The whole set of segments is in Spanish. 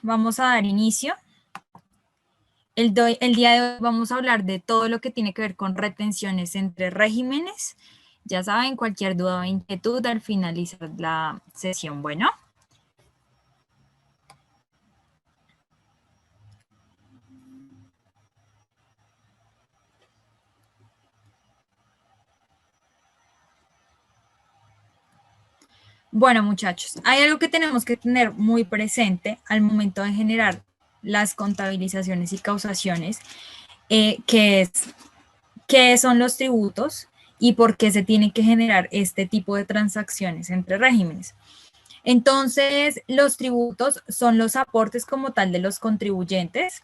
vamos a dar inicio. El día de hoy vamos a hablar de todo lo que tiene que ver con retenciones entre regímenes. Ya saben, cualquier duda o inquietud al finalizar la sesión. Bueno. Bueno, muchachos, hay algo que tenemos que tener muy presente al momento de generar las contabilizaciones y causaciones, que es qué son los tributos y por qué se tiene que generar este tipo de transacciones entre regímenes. Entonces, los tributos son los aportes como tal de los contribuyentes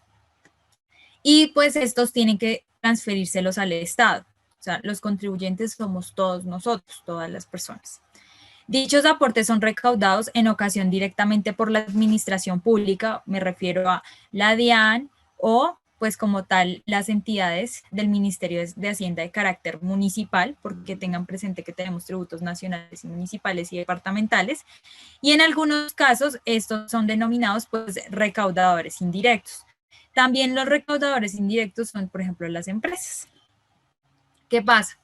y pues estos tienen que transferírselos al Estado. O sea, los contribuyentes somos todos nosotros, todas las personas. Dichos aportes son recaudados en ocasión directamente por la administración pública, me refiero a la DIAN o pues como tal las entidades del Ministerio de Hacienda de carácter municipal, porque tengan presente que tenemos tributos nacionales y municipales y departamentales, y en algunos casos estos son denominados pues recaudadores indirectos. También los recaudadores indirectos son, por ejemplo, las empresas. ¿Qué pasa?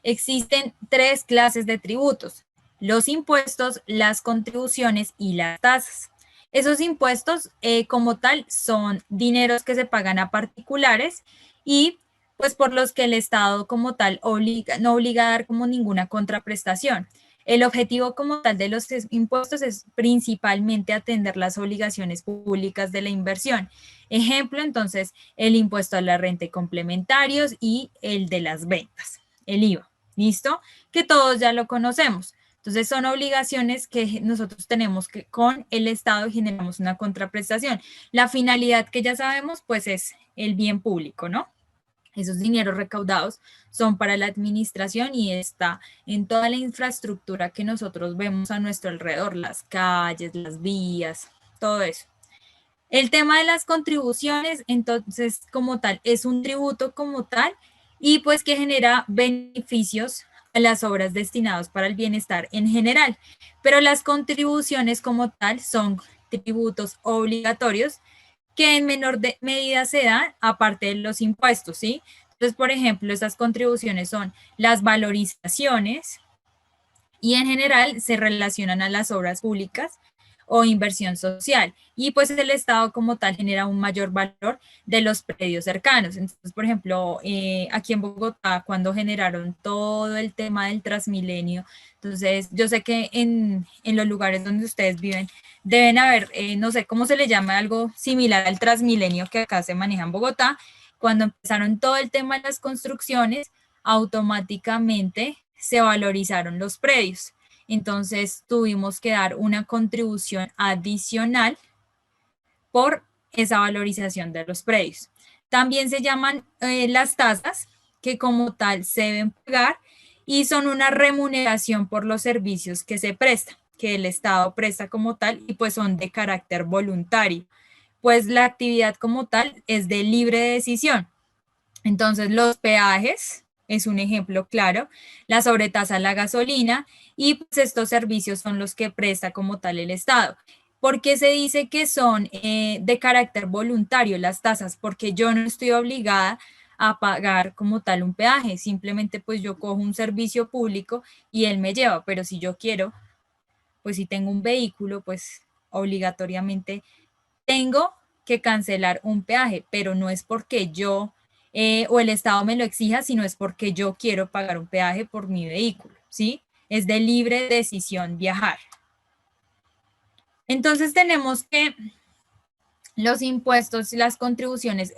Existen tres clases de tributos: los impuestos, las contribuciones y las tasas. Esos impuestos como tal son dineros que se pagan a particulares y pues por los que el Estado como tal no obliga a dar como ninguna contraprestación. El objetivo como tal de los impuestos es principalmente atender las obligaciones públicas de la inversión. Ejemplo, entonces, el impuesto a la renta y complementarios y el de las ventas, el IVA. ¿Listo? Que todos ya lo conocemos. Entonces son obligaciones que nosotros tenemos que con el Estado generamos una contraprestación. La finalidad que ya sabemos pues es el bien público, ¿no? Esos dineros recaudados son para la administración y está en toda la infraestructura que nosotros vemos a nuestro alrededor, las calles, las vías, todo eso. El tema de las contribuciones, entonces, como tal, es un tributo como tal y pues que genera beneficios a las obras destinadas para el bienestar en general. Pero las contribuciones como tal son tributos obligatorios que en menor medida se dan aparte de los impuestos, ¿sí? Entonces, por ejemplo, esas contribuciones son las valorizaciones y en general se relacionan a las obras públicas o inversión social. Y pues el Estado como tal genera un mayor valor de los predios cercanos. Entonces, por ejemplo, aquí en Bogotá, cuando generaron todo el tema del Transmilenio, entonces yo sé que en los lugares donde ustedes viven deben haber, no sé cómo se le llama, algo similar al Transmilenio que acá se maneja en Bogotá. Cuando empezaron todo el tema de las construcciones, automáticamente se valorizaron los predios. Entonces tuvimos que dar una contribución adicional por esa valorización de los predios. También se llaman las tasas, que como tal se deben pagar y son una remuneración por los servicios que se prestan, que el Estado presta como tal y pues son de carácter voluntario. Pues la actividad como tal es de libre decisión. Entonces, los peajes es un ejemplo claro, la sobretasa a la gasolina y pues estos servicios son los que presta como tal el Estado. ¿Por qué se dice que son de carácter voluntario las tasas? Porque yo no estoy obligada a pagar como tal un peaje, simplemente pues yo cojo un servicio público y él me lleva, pero si yo quiero, pues si tengo un vehículo, pues obligatoriamente tengo que cancelar un peaje, pero no es porque yo o el Estado me lo exija, sino es porque yo quiero pagar un peaje por mi vehículo, ¿sí? Es de libre decisión viajar. Entonces tenemos que los impuestos y las contribuciones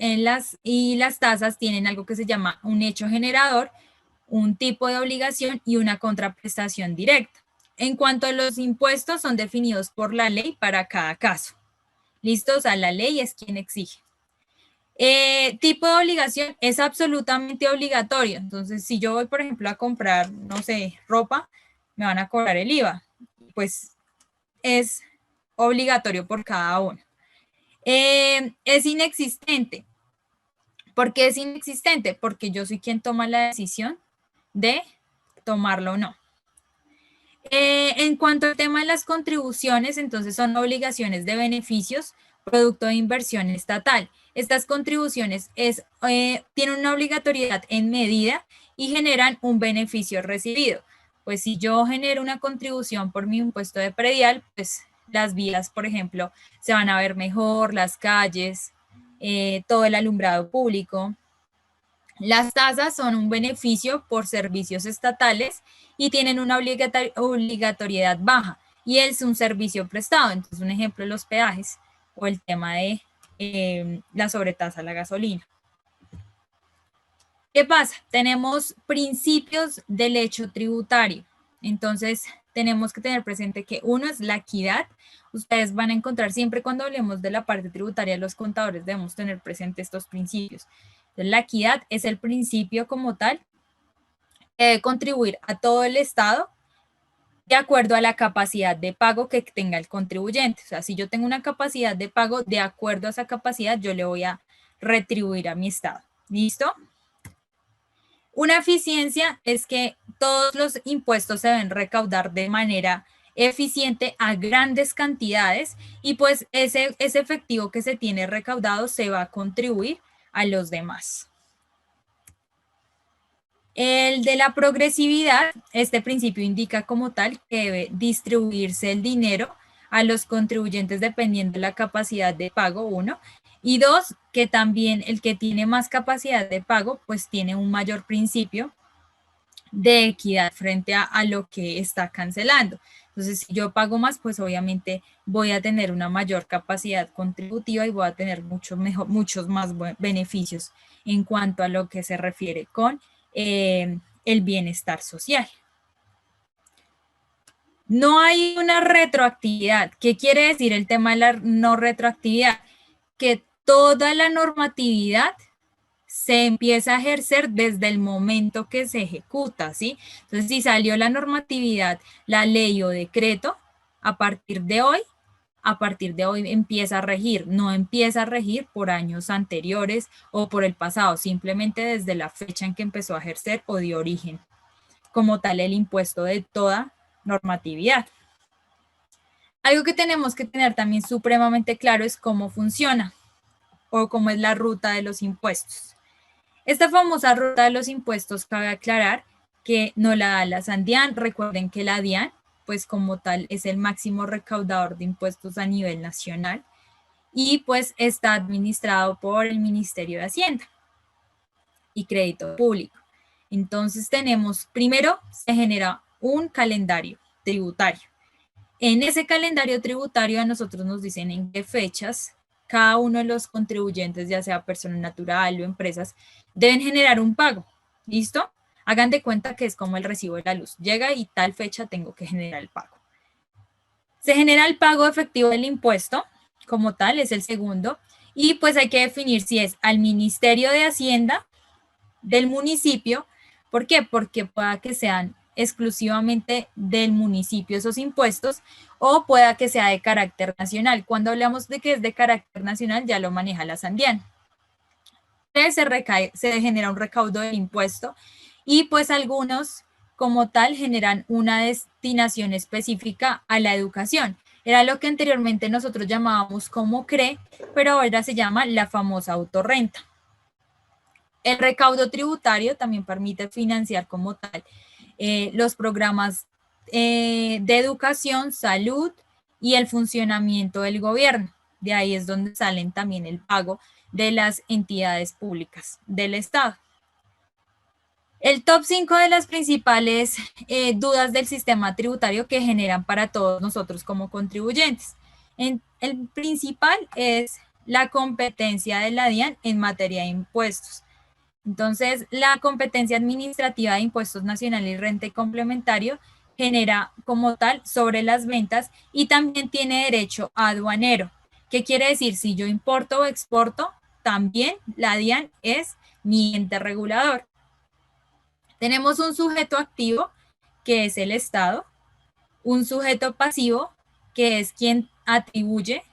y las tasas tienen algo que se llama un hecho generador, un tipo de obligación y una contraprestación directa. En cuanto a los impuestos, son definidos por la ley para cada caso. ¿Listo? O sea, la ley es quien exige. Tipo de obligación es absolutamente obligatorio. Entonces, si yo voy, por ejemplo, a comprar, no sé, ropa, me van a cobrar el IVA. Pues es obligatorio por cada uno. Es inexistente. ¿Por qué es inexistente? Porque yo soy quien toma la decisión de tomarlo o no. En cuanto al tema de las contribuciones, entonces son obligaciones de beneficios producto de inversión estatal. Estas contribuciones tienen una obligatoriedad en medida y generan un beneficio recibido. Pues si yo genero una contribución por mi impuesto de predial, pues las vías, por ejemplo, se van a ver mejor, las calles, todo el alumbrado público. Las tasas son un beneficio por servicios estatales y tienen una obligatoriedad baja y es un servicio prestado. Entonces, un ejemplo, los peajes o el tema de la sobretasa a la gasolina. ¿Qué pasa? Tenemos principios del hecho tributario. Entonces, tenemos que tener presente que uno es la equidad. Ustedes van a encontrar siempre cuando hablemos de la parte tributaria, los contadores debemos tener presente estos principios. Entonces, la equidad es el principio como tal que debe contribuir a todo el Estado de acuerdo a la capacidad de pago que tenga el contribuyente. O sea, si yo tengo una capacidad de pago, de acuerdo a esa capacidad, yo le voy a retribuir a mi Estado. ¿Listo? Una eficiencia es que todos los impuestos se deben recaudar de manera eficiente a grandes cantidades y pues ese efectivo que se tiene recaudado se va a contribuir a los demás. El de la progresividad, este principio indica como tal que debe distribuirse el dinero a los contribuyentes dependiendo de la capacidad de pago, uno, y dos, que también el que tiene más capacidad de pago, pues tiene un mayor principio de equidad frente a lo que está cancelando. Entonces, si yo pago más, pues obviamente voy a tener una mayor capacidad contributiva y voy a tener muchos más beneficios en cuanto a lo que se refiere con el bienestar social. No hay una retroactividad. ¿Qué quiere decir el tema de la no retroactividad? Que toda la normatividad se empieza a ejercer desde el momento que se ejecuta, ¿sí? Entonces, si salió la normatividad, la ley o decreto, a partir de hoy empieza a regir, no empieza a regir por años anteriores o por el pasado, simplemente desde la fecha en que empezó a ejercer o dio origen, como tal el impuesto de toda normatividad. Algo que tenemos que tener también supremamente claro es cómo funciona o cómo es la ruta de los impuestos. Esta famosa ruta de los impuestos, cabe aclarar que no la da la SANDIAN. Recuerden que la DIAN, pues como tal, es el máximo recaudador de impuestos a nivel nacional y pues está administrado por el Ministerio de Hacienda y Crédito Público. Entonces tenemos, primero se genera un calendario tributario. En ese calendario tributario a nosotros nos dicen en qué fechas cada uno de los contribuyentes, ya sea persona natural o empresas, deben generar un pago. ¿Listo? Hagan de cuenta que es como el recibo de la luz. Llega y tal fecha tengo que generar el pago. Se genera el pago efectivo del impuesto, como tal, es el segundo. Y pues hay que definir si es al Ministerio de Hacienda del municipio. ¿Por qué? Porque pueda que sean exclusivamente del municipio esos impuestos o pueda que sea de carácter nacional. Cuando hablamos de que es de carácter nacional ya lo maneja la SANDIAN. Se genera un recaudo del impuesto y pues algunos como tal generan una destinación específica a la educación. Era lo que anteriormente nosotros llamábamos como CRE, pero ahora se llama la famosa autorrenta. El recaudo tributario también permite financiar como tal los programas de educación, salud y el funcionamiento del gobierno. De ahí es donde salen también el pago de las entidades públicas del Estado. El top 5 de las principales dudas del sistema tributario que generan para todos nosotros como contribuyentes. El principal es la competencia de la DIAN en materia de impuestos. Entonces, la competencia administrativa de impuestos nacionales y renta y complementario genera como tal sobre las ventas y también tiene derecho aduanero. ¿Qué quiere decir? Si yo importo o exporto, también la DIAN es mi ente regulador. Tenemos un sujeto activo, que es el Estado, un sujeto pasivo, que es quien atribuye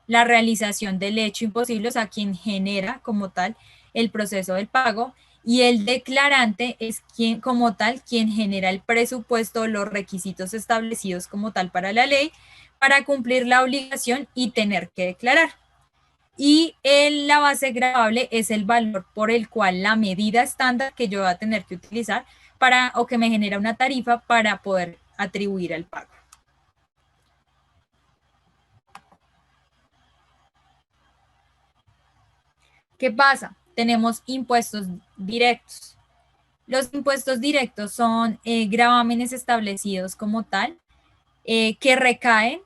la realización del hecho imposible, o sea, quien genera como tal el proceso del pago, y el declarante es quien como tal, quien genera el presupuesto, los requisitos establecidos como tal para la ley, para cumplir la obligación y tener que declarar. y la base gravable es el valor por el cual la medida estándar que yo voy a tener que utilizar para, o que me genera una tarifa para poder atribuir el pago. ¿Qué pasa? Tenemos impuestos directos. Los impuestos directos son gravámenes establecidos como tal, que recaen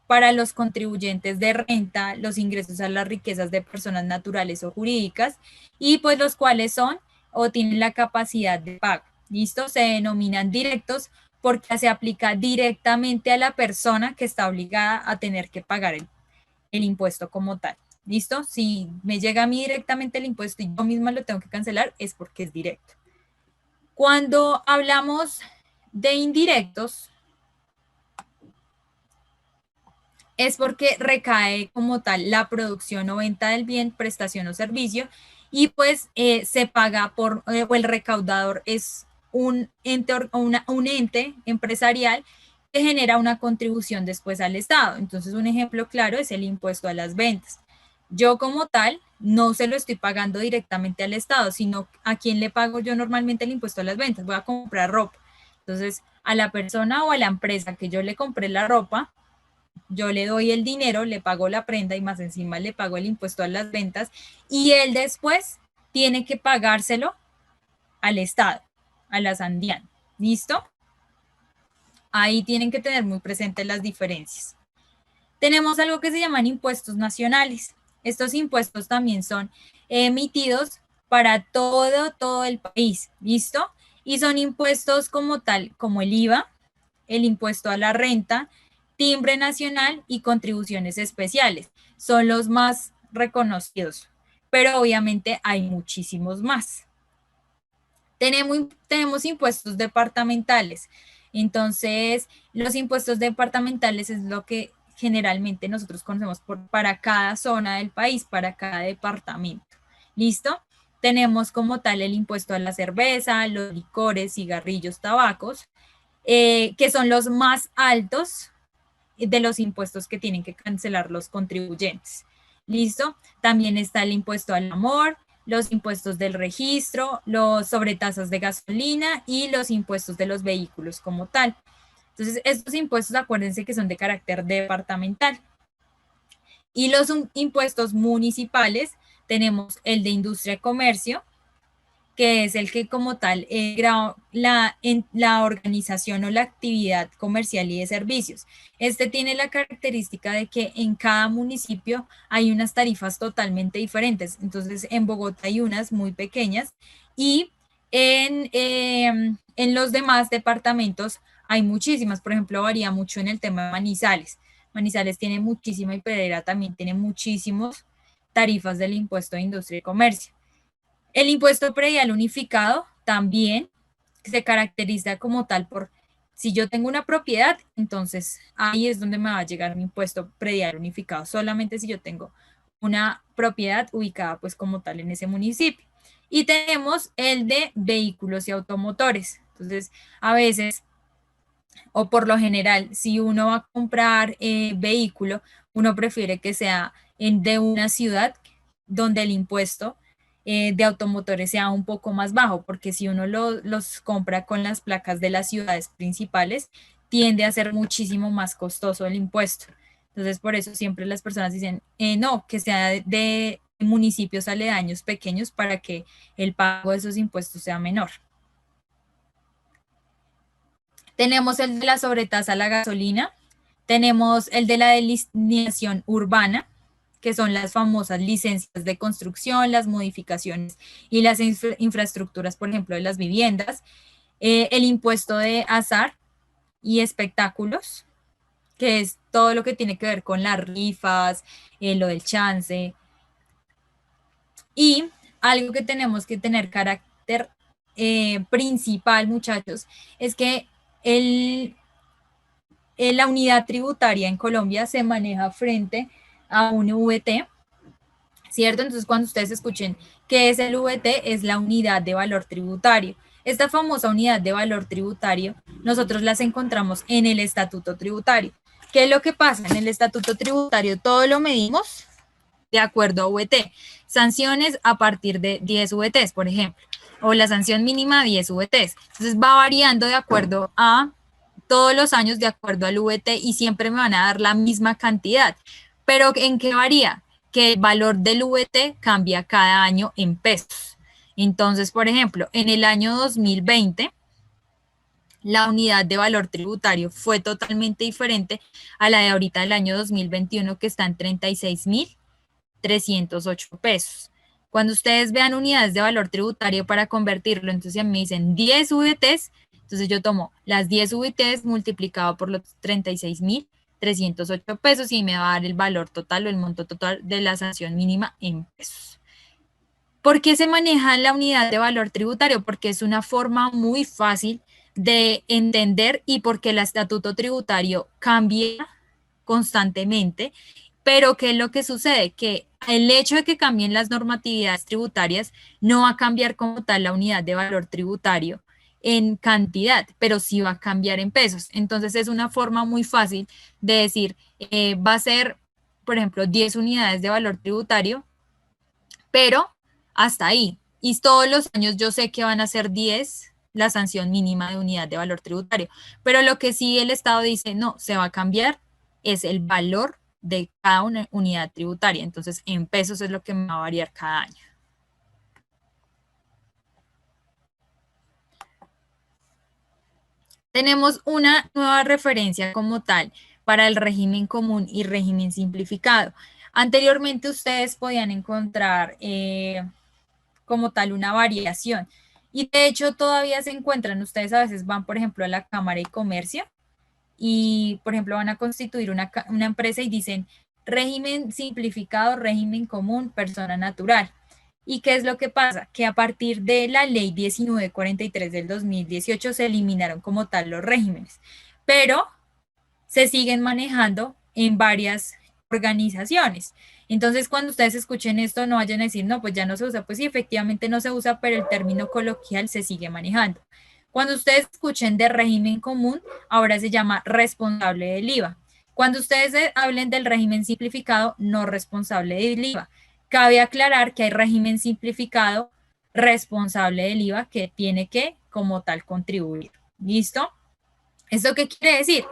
para los contribuyentes de renta, los ingresos a las riquezas de personas naturales o jurídicas, y pues los cuales son o tienen la capacidad de pago. ¿Listo? Se denominan directos porque se aplica directamente a la persona que está obligada a tener que pagar el impuesto como tal. ¿Listo? Si me llega a mí directamente el impuesto y yo misma lo tengo que cancelar, es porque es directo. Cuando hablamos de indirectos, es porque recae como tal la producción o venta del bien, prestación o servicio, y pues se paga por, o el recaudador es un ente, un ente empresarial que genera una contribución después al Estado. Entonces, un ejemplo claro es el impuesto a las ventas. Yo como tal no se lo estoy pagando directamente al Estado, sino a quién le pago yo normalmente el impuesto a las ventas. Voy a comprar ropa. Entonces, a la persona o a la empresa que yo le compré la ropa, yo le doy el dinero, le pago la prenda y más encima le pago el impuesto a las ventas y él después tiene que pagárselo al Estado, a la Sandian. ¿Listo? Ahí tienen que tener muy presentes las diferencias. Tenemos algo que se llaman impuestos nacionales. Estos impuestos también son emitidos para todo el país. ¿Listo? Y son impuestos como tal, como el IVA, el impuesto a la renta, timbre nacional y contribuciones especiales. Son los más reconocidos, pero obviamente hay muchísimos más. Tenemos impuestos departamentales. Entonces, los impuestos departamentales es lo que generalmente nosotros conocemos para cada zona del país, para cada departamento. ¿Listo? Tenemos como tal el impuesto a la cerveza, los licores, cigarrillos, tabacos, que son los más altos de los impuestos que tienen que cancelar los contribuyentes. ¿Listo? También está el impuesto al amor, los impuestos del registro, los sobretasas de gasolina y los impuestos de los vehículos como tal. Entonces, estos impuestos, acuérdense que son de carácter departamental. Y los impuestos municipales, tenemos el de industria y comercio, que es el que como tal la organización o la actividad comercial y de servicios. Este tiene la característica de que en cada municipio hay unas tarifas totalmente diferentes. Entonces, en Bogotá hay unas muy pequeñas y en los demás departamentos hay muchísimas. Por ejemplo, varía mucho en el tema de Manizales. Manizales tiene muchísima y Pereira también tiene muchísimos tarifas del impuesto de industria y comercio. El impuesto predial unificado también se caracteriza como tal por, si yo tengo una propiedad, entonces ahí es donde me va a llegar mi impuesto predial unificado, solamente si yo tengo una propiedad ubicada pues como tal en ese municipio. Y tenemos el de vehículos y automotores. Entonces, a veces, o por lo general, si uno va a comprar vehículo, uno prefiere que sea de una ciudad donde el impuesto de automotores sea un poco más bajo, porque si uno los compra con las placas de las ciudades principales, tiende a ser muchísimo más costoso el impuesto. Entonces, por eso siempre las personas dicen, no, que sea de municipios aledaños pequeños para que el pago de esos impuestos sea menor. Tenemos el de la sobretasa a la gasolina, tenemos el de la delineación urbana, que son las famosas licencias de construcción, las modificaciones y las infraestructuras, por ejemplo, de las viviendas, el impuesto de azar y espectáculos, que es todo lo que tiene que ver con las rifas, lo del chance, y algo que tenemos que tener carácter principal, muchachos, es que el, la unidad tributaria en Colombia se maneja frente a un VT, ¿cierto? Entonces, cuando ustedes escuchen qué es el VT, es la unidad de valor tributario. Esta famosa unidad de valor tributario, nosotros las encontramos en el estatuto tributario. ¿Qué es lo que pasa? En el estatuto tributario todo lo medimos de acuerdo a VT. Sanciones a partir de 10 VTs, por ejemplo, o la sanción mínima 10 VTs. Entonces va variando de acuerdo a todos los años, de acuerdo al VT, y siempre me van a dar la misma cantidad. Pero ¿en qué varía? Que el valor del VT cambia cada año en pesos. Entonces, por ejemplo, en el año 2020, la unidad de valor tributario fue totalmente diferente a la de ahorita del año 2021, que está en 36.308 pesos. Cuando ustedes vean unidades de valor tributario para convertirlo, entonces me dicen 10 VTs, entonces yo tomo las 10 VTs multiplicado por los 36.308 pesos y me va a dar el valor total o el monto total de la sanción mínima en pesos. ¿Por qué se maneja la unidad de valor tributario? Porque es una forma muy fácil de entender y porque el estatuto tributario cambia constantemente. Pero ¿qué es lo que sucede? Que el hecho de que cambien las normatividades tributarias no va a cambiar como tal la unidad de valor tributario en cantidad, pero sí va a cambiar en pesos. Entonces es una forma muy fácil de decir, va a ser, por ejemplo, 10 unidades de valor tributario, pero hasta ahí. Y todos los años yo sé que van a ser 10 la sanción mínima de unidad de valor tributario. Pero lo que sí el Estado dice, no, se va a cambiar, es el valor de cada unidad tributaria. Entonces, en pesos es lo que me va a variar cada año. Tenemos una nueva referencia como tal para el régimen común y régimen simplificado. Anteriormente ustedes podían encontrar como tal una variación. Y de hecho todavía se encuentran, ustedes a veces van, por ejemplo, a la Cámara de Comercio y, por ejemplo, van a constituir una empresa y dicen régimen simplificado, régimen común, persona natural. ¿Y qué es lo que pasa? Que a partir de la ley 1943 del 2018 se eliminaron como tal los regímenes, pero se siguen manejando en varias organizaciones. Entonces, cuando ustedes escuchen esto, no vayan a decir, no, pues ya no se usa. Pues sí, efectivamente no se usa, pero el término coloquial se sigue manejando. Cuando ustedes escuchen de régimen común, ahora se llama responsable del IVA. Cuando ustedes hablen del régimen simplificado, no responsable del IVA. Cabe aclarar que hay régimen simplificado responsable del IVA que tiene que, como tal, contribuir. ¿Listo? ¿Esto qué quiere decir?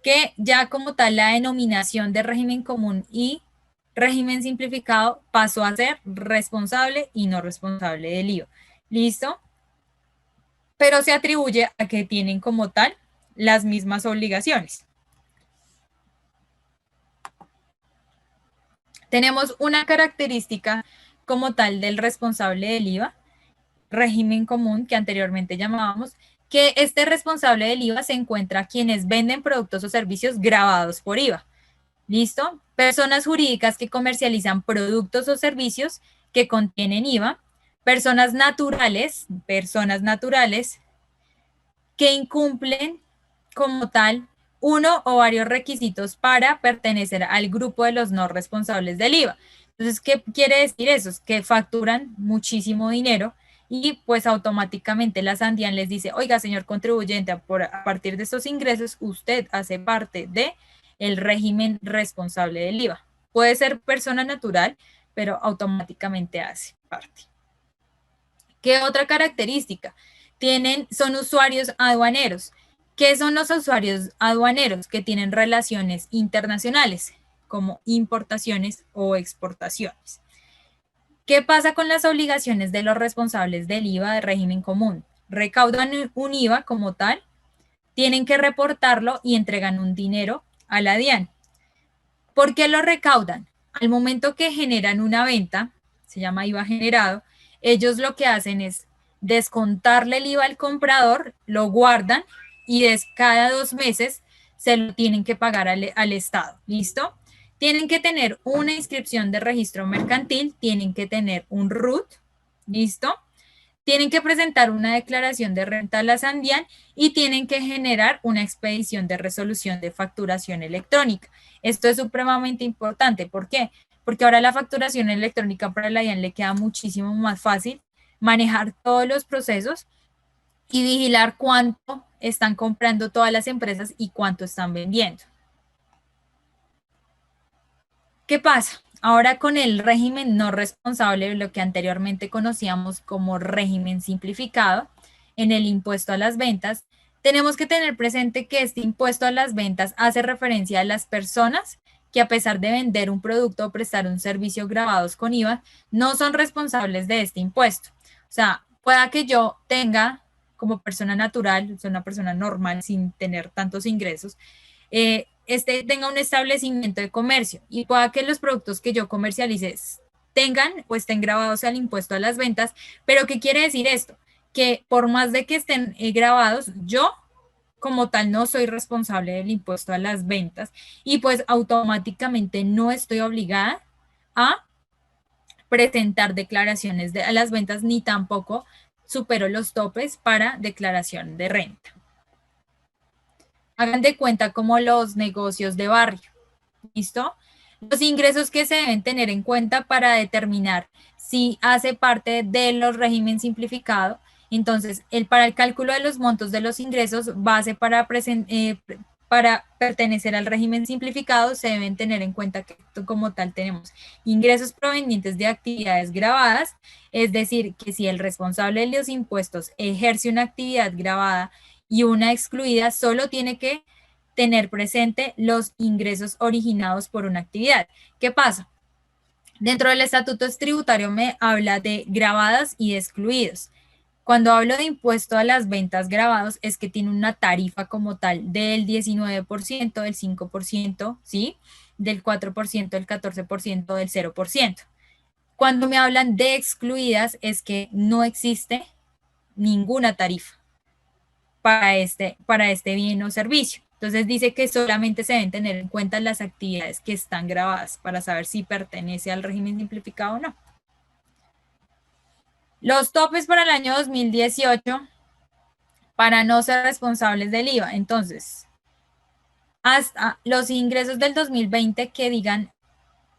Que ya como tal la denominación de régimen común y régimen simplificado pasó a ser responsable y no responsable del IVA. ¿Listo? Pero se atribuye a que tienen como tal las mismas obligaciones. Tenemos una característica como tal del responsable del IVA, régimen común que anteriormente llamábamos, que este responsable del IVA se encuentra a quienes venden productos o servicios gravados por IVA. ¿Listo? Personas jurídicas que comercializan productos o servicios que contienen IVA, personas naturales que incumplen como tal uno o varios requisitos para pertenecer al grupo de los no responsables del IVA. Entonces, ¿qué quiere decir eso? Es que facturan muchísimo dinero y pues automáticamente la Sandian les dice, oiga, señor contribuyente, a partir de estos ingresos, usted hace parte de el régimen responsable del IVA. Puede ser persona natural, pero automáticamente hace parte. ¿Qué otra característica? Son usuarios aduaneros. ¿Qué son los usuarios aduaneros? Que tienen relaciones internacionales, como importaciones o exportaciones. ¿Qué pasa con las obligaciones de los responsables del IVA de régimen común? Recaudan un IVA como tal, tienen que reportarlo y entregan un dinero a la DIAN. ¿Por qué lo recaudan? Al momento que generan una venta, se llama IVA generado, ellos lo que hacen es descontarle el IVA al comprador, lo guardan y cada 2 meses se lo tienen que pagar al Estado. ¿Listo? Tienen que tener una inscripción de registro mercantil, tienen que tener un RUT, ¿listo? Tienen que presentar una declaración de renta a la Sandian y tienen que generar una expedición de resolución de facturación electrónica. Esto es supremamente importante. ¿Por qué? Porque ahora la facturación electrónica para la DIAN le queda muchísimo más fácil manejar todos los procesos y vigilar cuánto están comprando todas las empresas y cuánto están vendiendo. ¿Qué pasa? Ahora con el régimen no responsable, lo que anteriormente conocíamos como régimen simplificado, en el impuesto a las ventas, tenemos que tener presente que este impuesto a las ventas hace referencia a las personas que a pesar de vender un producto o prestar un servicio grabados con IVA, no son responsables de este impuesto. O sea, pueda que yo tenga como persona natural, soy una persona normal sin tener tantos ingresos, tenga un establecimiento de comercio y pueda que los productos que yo comercialice tengan o estén grabados al impuesto a las ventas, pero ¿qué quiere decir esto? Que por más de que estén grabados, yo como tal no soy responsable del impuesto a las ventas y pues automáticamente no estoy obligada a presentar declaraciones a las ventas ni tampoco supero los topes para declaración de renta. Hagan de cuenta como los negocios de barrio. ¿Listo? Los ingresos que se deben tener en cuenta para determinar si hace parte de los régimen simplificado. Entonces, para el cálculo de los montos de los ingresos, base para pertenecer al régimen simplificado, se deben tener en cuenta que como tal tenemos ingresos provenientes de actividades grabadas, es decir, que si el responsable de los impuestos ejerce una actividad grabada y una excluida, solo tiene que tener presente los ingresos originados por una actividad. ¿Qué pasa? Dentro del estatuto tributario me habla de grabadas y de excluidos. Cuando hablo de impuesto a las ventas grabados es que tiene una tarifa como tal del 19%, del 5%, ¿sí? Del 4%, del 14%, del 0%. Cuando me hablan de excluidas es que no existe ninguna tarifa para este bien o servicio. Entonces dice que solamente se deben tener en cuenta las actividades que están grabadas para saber si pertenece al régimen simplificado o no. Los topes para el año 2018 para no ser responsables del IVA. Entonces, hasta los ingresos del 2020 que digan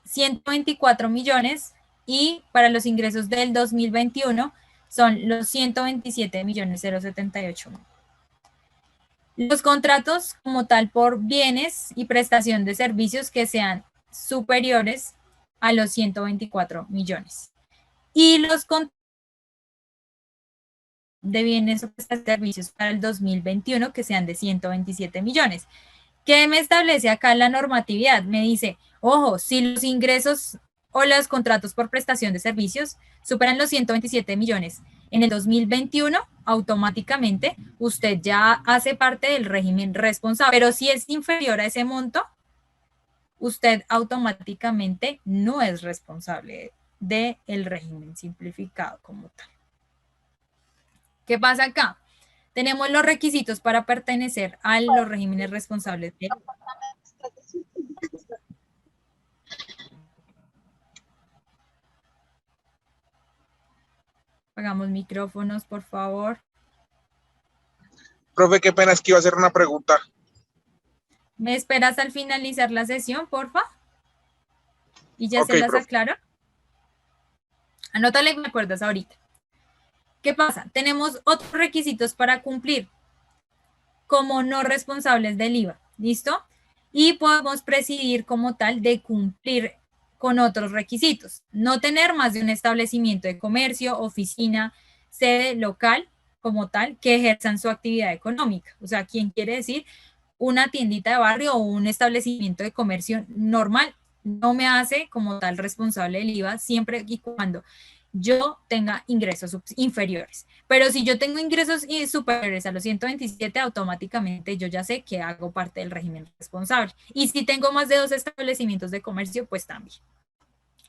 124 millones y para los ingresos del 2021 son los 127 millones 078. Los contratos como tal por bienes y prestación de servicios que sean superiores a los 124 millones. Y los contratos de bienes o prestación de servicios para el 2021 que sean de 127 millones. ¿Qué me establece acá la normatividad? Me dice, ojo, si los ingresos o los contratos por prestación de servicios superan los 127 millones en el 2021, automáticamente usted ya hace parte del régimen responsable. Pero si es inferior a ese monto, usted automáticamente no es responsable del régimen simplificado como tal. ¿Qué pasa acá? Tenemos los requisitos para pertenecer a los regímenes responsables. Apagamos micrófonos, por favor. Profe, qué pena, es que iba a hacer una pregunta. ¿Me esperas al finalizar la sesión, porfa? Y ya se Ok, las profe. aclaro. Anótale y me acuerdas ahorita. ¿Qué pasa? Tenemos otros requisitos para cumplir como no responsables del IVA. ¿Listo? Y podemos presidir como tal de cumplir con otros requisitos. No tener más de un establecimiento de comercio, oficina, sede local como tal que ejerzan su actividad económica. O sea, ¿quién quiere decir? Una tiendita de barrio o un establecimiento de comercio normal no me hace como tal responsable del IVA siempre y cuando yo tenga ingresos inferiores. Pero si yo tengo ingresos superiores a los 127, automáticamente yo ya sé que hago parte del régimen responsable. Y si tengo más de 2 establecimientos de comercio, pues también.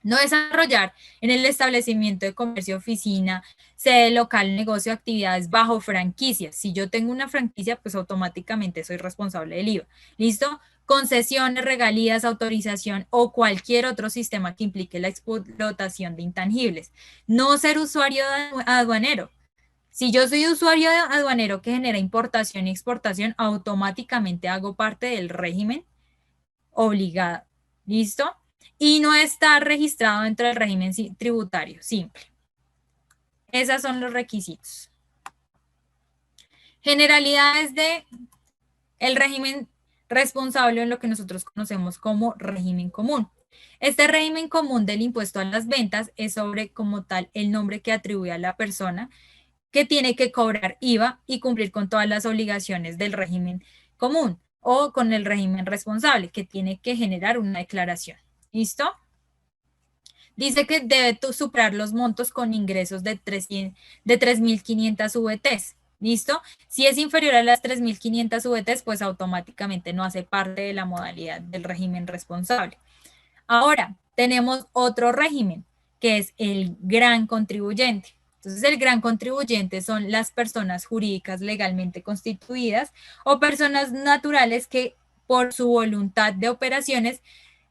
No desarrollar en el establecimiento de comercio, oficina, sede local, negocio, actividades bajo franquicias. Si yo tengo una franquicia, pues automáticamente soy responsable del IVA. ¿Listo? Concesiones, regalías, autorización o cualquier otro sistema que implique la explotación de intangibles. No ser usuario aduanero. Si yo soy usuario aduanero que genera importación y exportación, automáticamente hago parte del régimen obligado. ¿Listo? Y no está registrado dentro del régimen tributario simple. Esos son los requisitos. Generalidades de el régimen responsable en lo que nosotros conocemos como régimen común. Este régimen común del impuesto a las ventas es sobre como tal el nombre que atribuye a la persona que tiene que cobrar IVA y cumplir con todas las obligaciones del régimen común o con el régimen responsable, que tiene que generar una declaración. ¿Listo? Dice que debe superar los montos con ingresos de 3.500 VTs. ¿Listo? Si es inferior a las 3.500 VTs, pues automáticamente no hace parte de la modalidad del régimen responsable. Ahora, tenemos otro régimen, que es el gran contribuyente. Entonces, el gran contribuyente son las personas jurídicas legalmente constituidas o personas naturales que por su voluntad de operaciones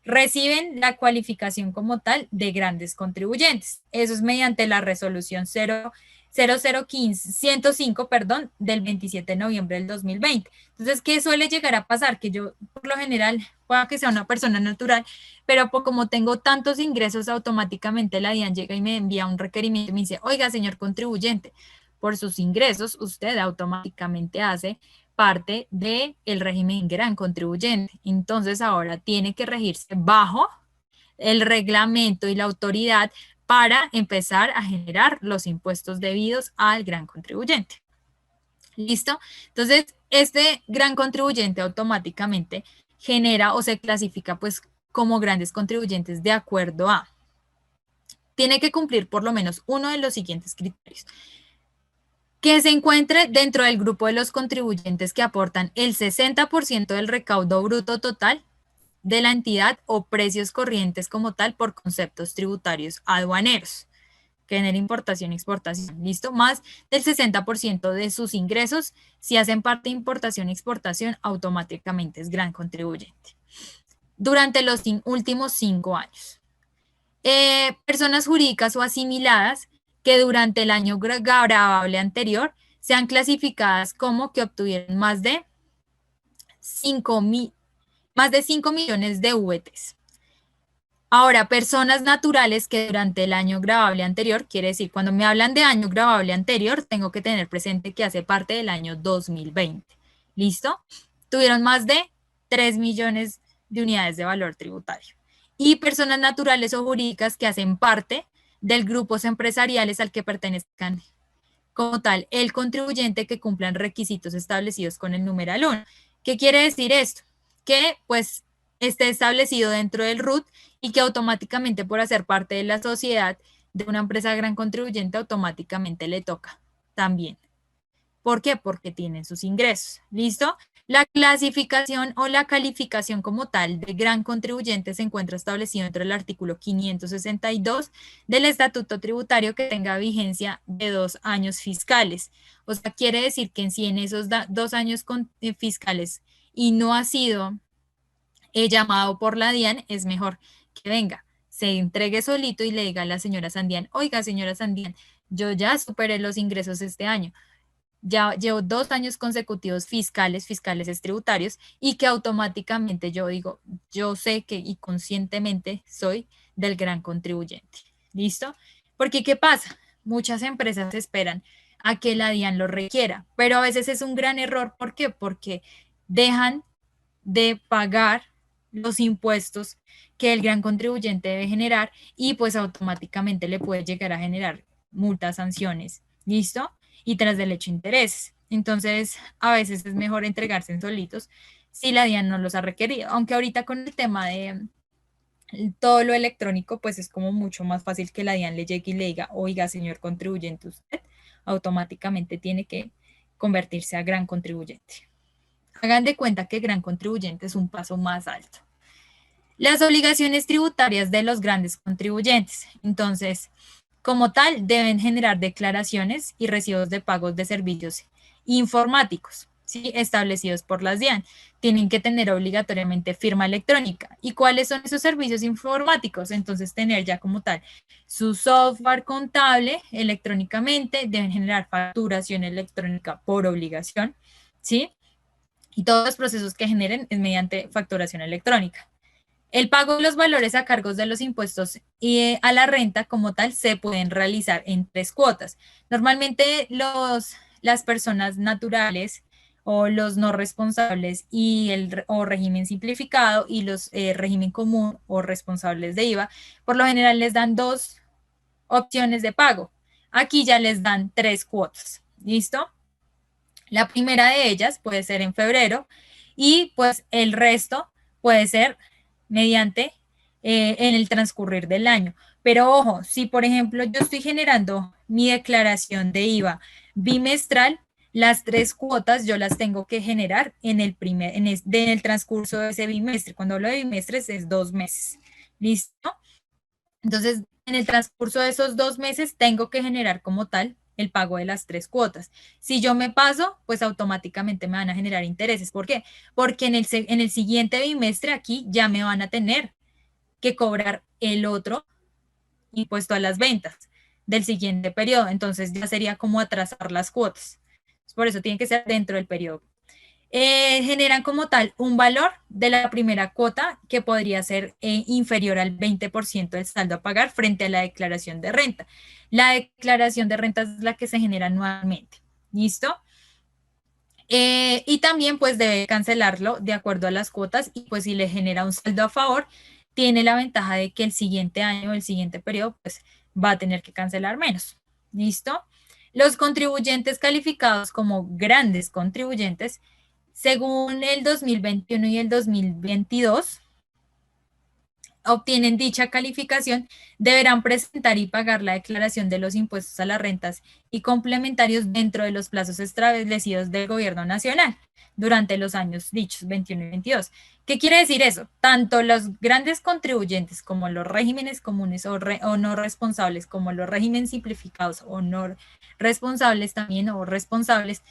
reciben la cualificación como tal de grandes contribuyentes. Eso es mediante la resolución 105, perdón, del 27 de noviembre del 2020. Entonces, ¿qué suele llegar a pasar? Que yo, por lo general, pueda que sea una persona natural, pero como tengo tantos ingresos, automáticamente la DIAN llega y me envía un requerimiento y me dice, oiga, señor contribuyente, por sus ingresos, usted automáticamente hace parte del régimen gran contribuyente. Entonces ahora tiene que regirse bajo el reglamento y la autoridad para empezar a generar los impuestos debidos al gran contribuyente. ¿Listo? Entonces, este gran contribuyente automáticamente genera o se clasifica pues como grandes contribuyentes de acuerdo a, tiene que cumplir por lo menos uno de los siguientes criterios. Que se encuentre dentro del grupo de los contribuyentes que aportan el 60% del recaudo bruto total de la entidad o precios corrientes como tal por conceptos tributarios aduaneros, que genera importación y exportación, ¿listo? Más del 60% de sus ingresos, si hacen parte de importación y exportación, automáticamente es gran contribuyente. Durante los últimos 5 años. Personas jurídicas o asimiladas que durante el año grabable anterior sean clasificadas como que obtuvieron más de 5 millones de VTs. Ahora, personas naturales que durante el año grabable anterior, quiere decir, cuando me hablan de año grabable anterior, tengo que tener presente que hace parte del año 2020. ¿Listo? Tuvieron más de 3 millones de unidades de valor tributario. Y personas naturales o jurídicas que hacen parte del grupos empresariales al que pertenezcan como tal el contribuyente que cumplan requisitos establecidos con el numeral 1. ¿Qué quiere decir esto? Que pues esté establecido dentro del RUT y que automáticamente por hacer parte de la sociedad de una empresa gran contribuyente automáticamente le toca también. ¿Por qué? Porque tienen sus ingresos. ¿Listo? La clasificación o la calificación como tal de gran contribuyente se encuentra establecido dentro del artículo 562 del Estatuto Tributario que tenga vigencia de 2 años fiscales. O sea, quiere decir que en sí en esos 2 años fiscales y no ha sido llamado por la DIAN, es mejor que venga, se entregue solito y le diga a la señora Sandián, oiga, señora Sandián, yo ya superé los ingresos este año, ya llevo 2 años consecutivos fiscales tributarios, y que automáticamente yo digo, yo sé que y conscientemente soy del gran contribuyente. ¿Listo? Porque ¿qué pasa? Muchas empresas esperan a que la DIAN lo requiera, pero a veces es un gran error. ¿Por qué? Porque dejan de pagar los impuestos que el gran contribuyente debe generar y pues automáticamente le puede llegar a generar multas, sanciones, ¿listo? Y tras del hecho intereses. Entonces, a veces es mejor entregarse en solitos si la DIAN no los ha requerido, aunque ahorita con el tema de todo lo electrónico, pues es como mucho más fácil que la DIAN le llegue y le diga, oiga, señor contribuyente, usted automáticamente tiene que convertirse a gran contribuyente. Hagan de cuenta que gran contribuyente es un paso más alto. Las obligaciones tributarias de los grandes contribuyentes. Entonces, como tal, deben generar declaraciones y recibos de pagos de servicios informáticos, ¿sí? Establecidos por las DIAN. Tienen que tener obligatoriamente firma electrónica. ¿Y cuáles son esos servicios informáticos? Entonces, tener ya como tal su software contable electrónicamente, deben generar facturación electrónica por obligación, ¿sí? Y todos los procesos que generen es mediante facturación electrónica. El pago de los valores a cargos de los impuestos y a la renta como tal se pueden realizar en 3 cuotas. Normalmente las personas naturales o los no responsables y o régimen simplificado y los régimen común o responsables de IVA, por lo general les dan dos opciones de pago. Aquí ya les dan 3 cuotas. ¿Listo? La primera de ellas puede ser en febrero y pues el resto puede ser mediante en el transcurrir del año. Pero ojo, si por ejemplo yo estoy generando mi declaración de IVA bimestral, las 3 cuotas yo las tengo que generar en el en el transcurso de ese bimestre. Cuando hablo de bimestres es 2 meses. ¿Listo? Entonces, en el transcurso de esos 2 meses tengo que generar como tal el pago de las 3 cuotas. Si yo me paso, pues automáticamente me van a generar intereses. ¿Por qué? Porque en el siguiente bimestre aquí ya me van a tener que cobrar el otro impuesto a las ventas del siguiente periodo. Entonces ya sería como atrasar las cuotas. Por eso tiene que ser dentro del periodo. Generan como tal un valor de la primera cuota que podría ser inferior al 20% del saldo a pagar frente a la declaración de renta. La declaración de renta es la que se genera anualmente. ¿Listo? Y también pues debe cancelarlo de acuerdo a las cuotas y pues si le genera un saldo a favor, tiene la ventaja de que el siguiente año, el siguiente periodo, pues va a tener que cancelar menos. ¿Listo? Los contribuyentes calificados como grandes contribuyentes según el 2021 y el 2022, obtienen dicha calificación, deberán presentar y pagar la declaración de los impuestos a las rentas y complementarios dentro de los plazos establecidos del Gobierno Nacional durante los años dichos 21 y 22. ¿Qué quiere decir eso? Tanto los grandes contribuyentes como los regímenes comunes o no responsables, como los regímenes simplificados o no responsables también o responsables,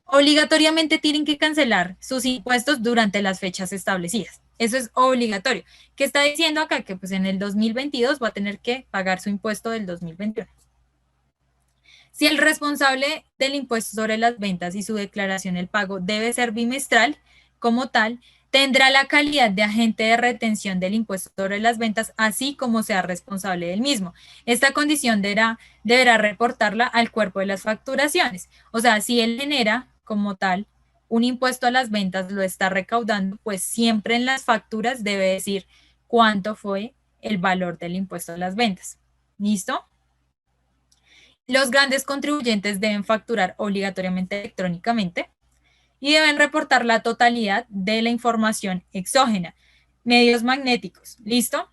obligatoriamente tienen que cancelar sus impuestos durante las fechas establecidas. Eso es obligatorio. ¿Qué está diciendo acá? Que pues en el 2022 va a tener que pagar su impuesto del 2021. Si el responsable del impuesto sobre las ventas y su declaración del pago debe ser bimestral, como tal, tendrá la calidad de agente de retención del impuesto sobre las ventas, así como sea responsable del mismo. Esta condición deberá reportarla al cuerpo de las facturaciones. O sea, si él genera como tal un impuesto a las ventas, lo está recaudando, pues siempre en las facturas debe decir cuánto fue el valor del impuesto a las ventas. ¿Listo? Los grandes contribuyentes deben facturar obligatoriamente electrónicamente y deben reportar la totalidad de la información exógena, medios magnéticos. ¿Listo?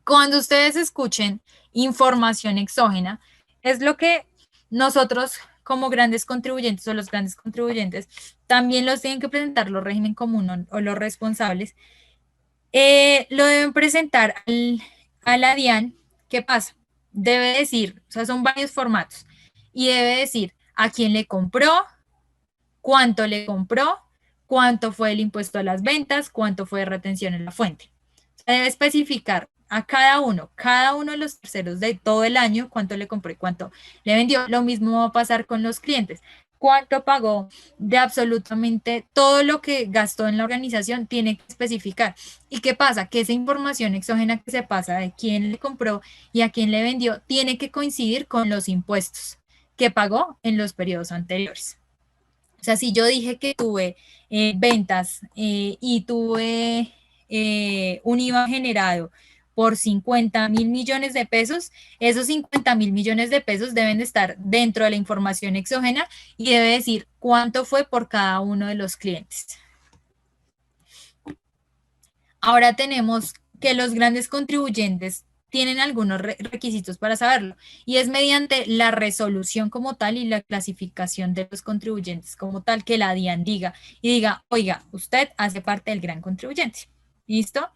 Cuando ustedes escuchen información exógena, es lo que nosotros como grandes contribuyentes o los grandes contribuyentes también los tienen que presentar los régimen común o los responsables. Lo deben presentar a la DIAN. ¿Qué pasa? Debe decir, o sea, son varios formatos, y debe decir a quién le compró, cuánto le compró, cuánto fue el impuesto a las ventas, cuánto fue de retención en la fuente. O sea, debe especificar a cada uno de los terceros de todo el año, cuánto le compró y cuánto le vendió. Lo mismo va a pasar con los clientes. Cuánto pagó de absolutamente todo lo que gastó en la organización, tiene que especificar. ¿Y qué pasa? Que esa información exógena que se pasa de quién le compró y a quién le vendió tiene que coincidir con los impuestos que pagó en los periodos anteriores. O sea, si yo dije que tuve ventas y tuve un IVA generado por 50.000 millones de pesos, esos 50.000 millones de pesos deben de estar dentro de la información exógena y debe decir cuánto fue por cada uno de los clientes. Ahora tenemos que los grandes contribuyentes tienen algunos requisitos para saberlo y es mediante la resolución como tal y la clasificación de los contribuyentes como tal que la DIAN diga y diga, oiga, usted hace parte del gran contribuyente. ¿Listo?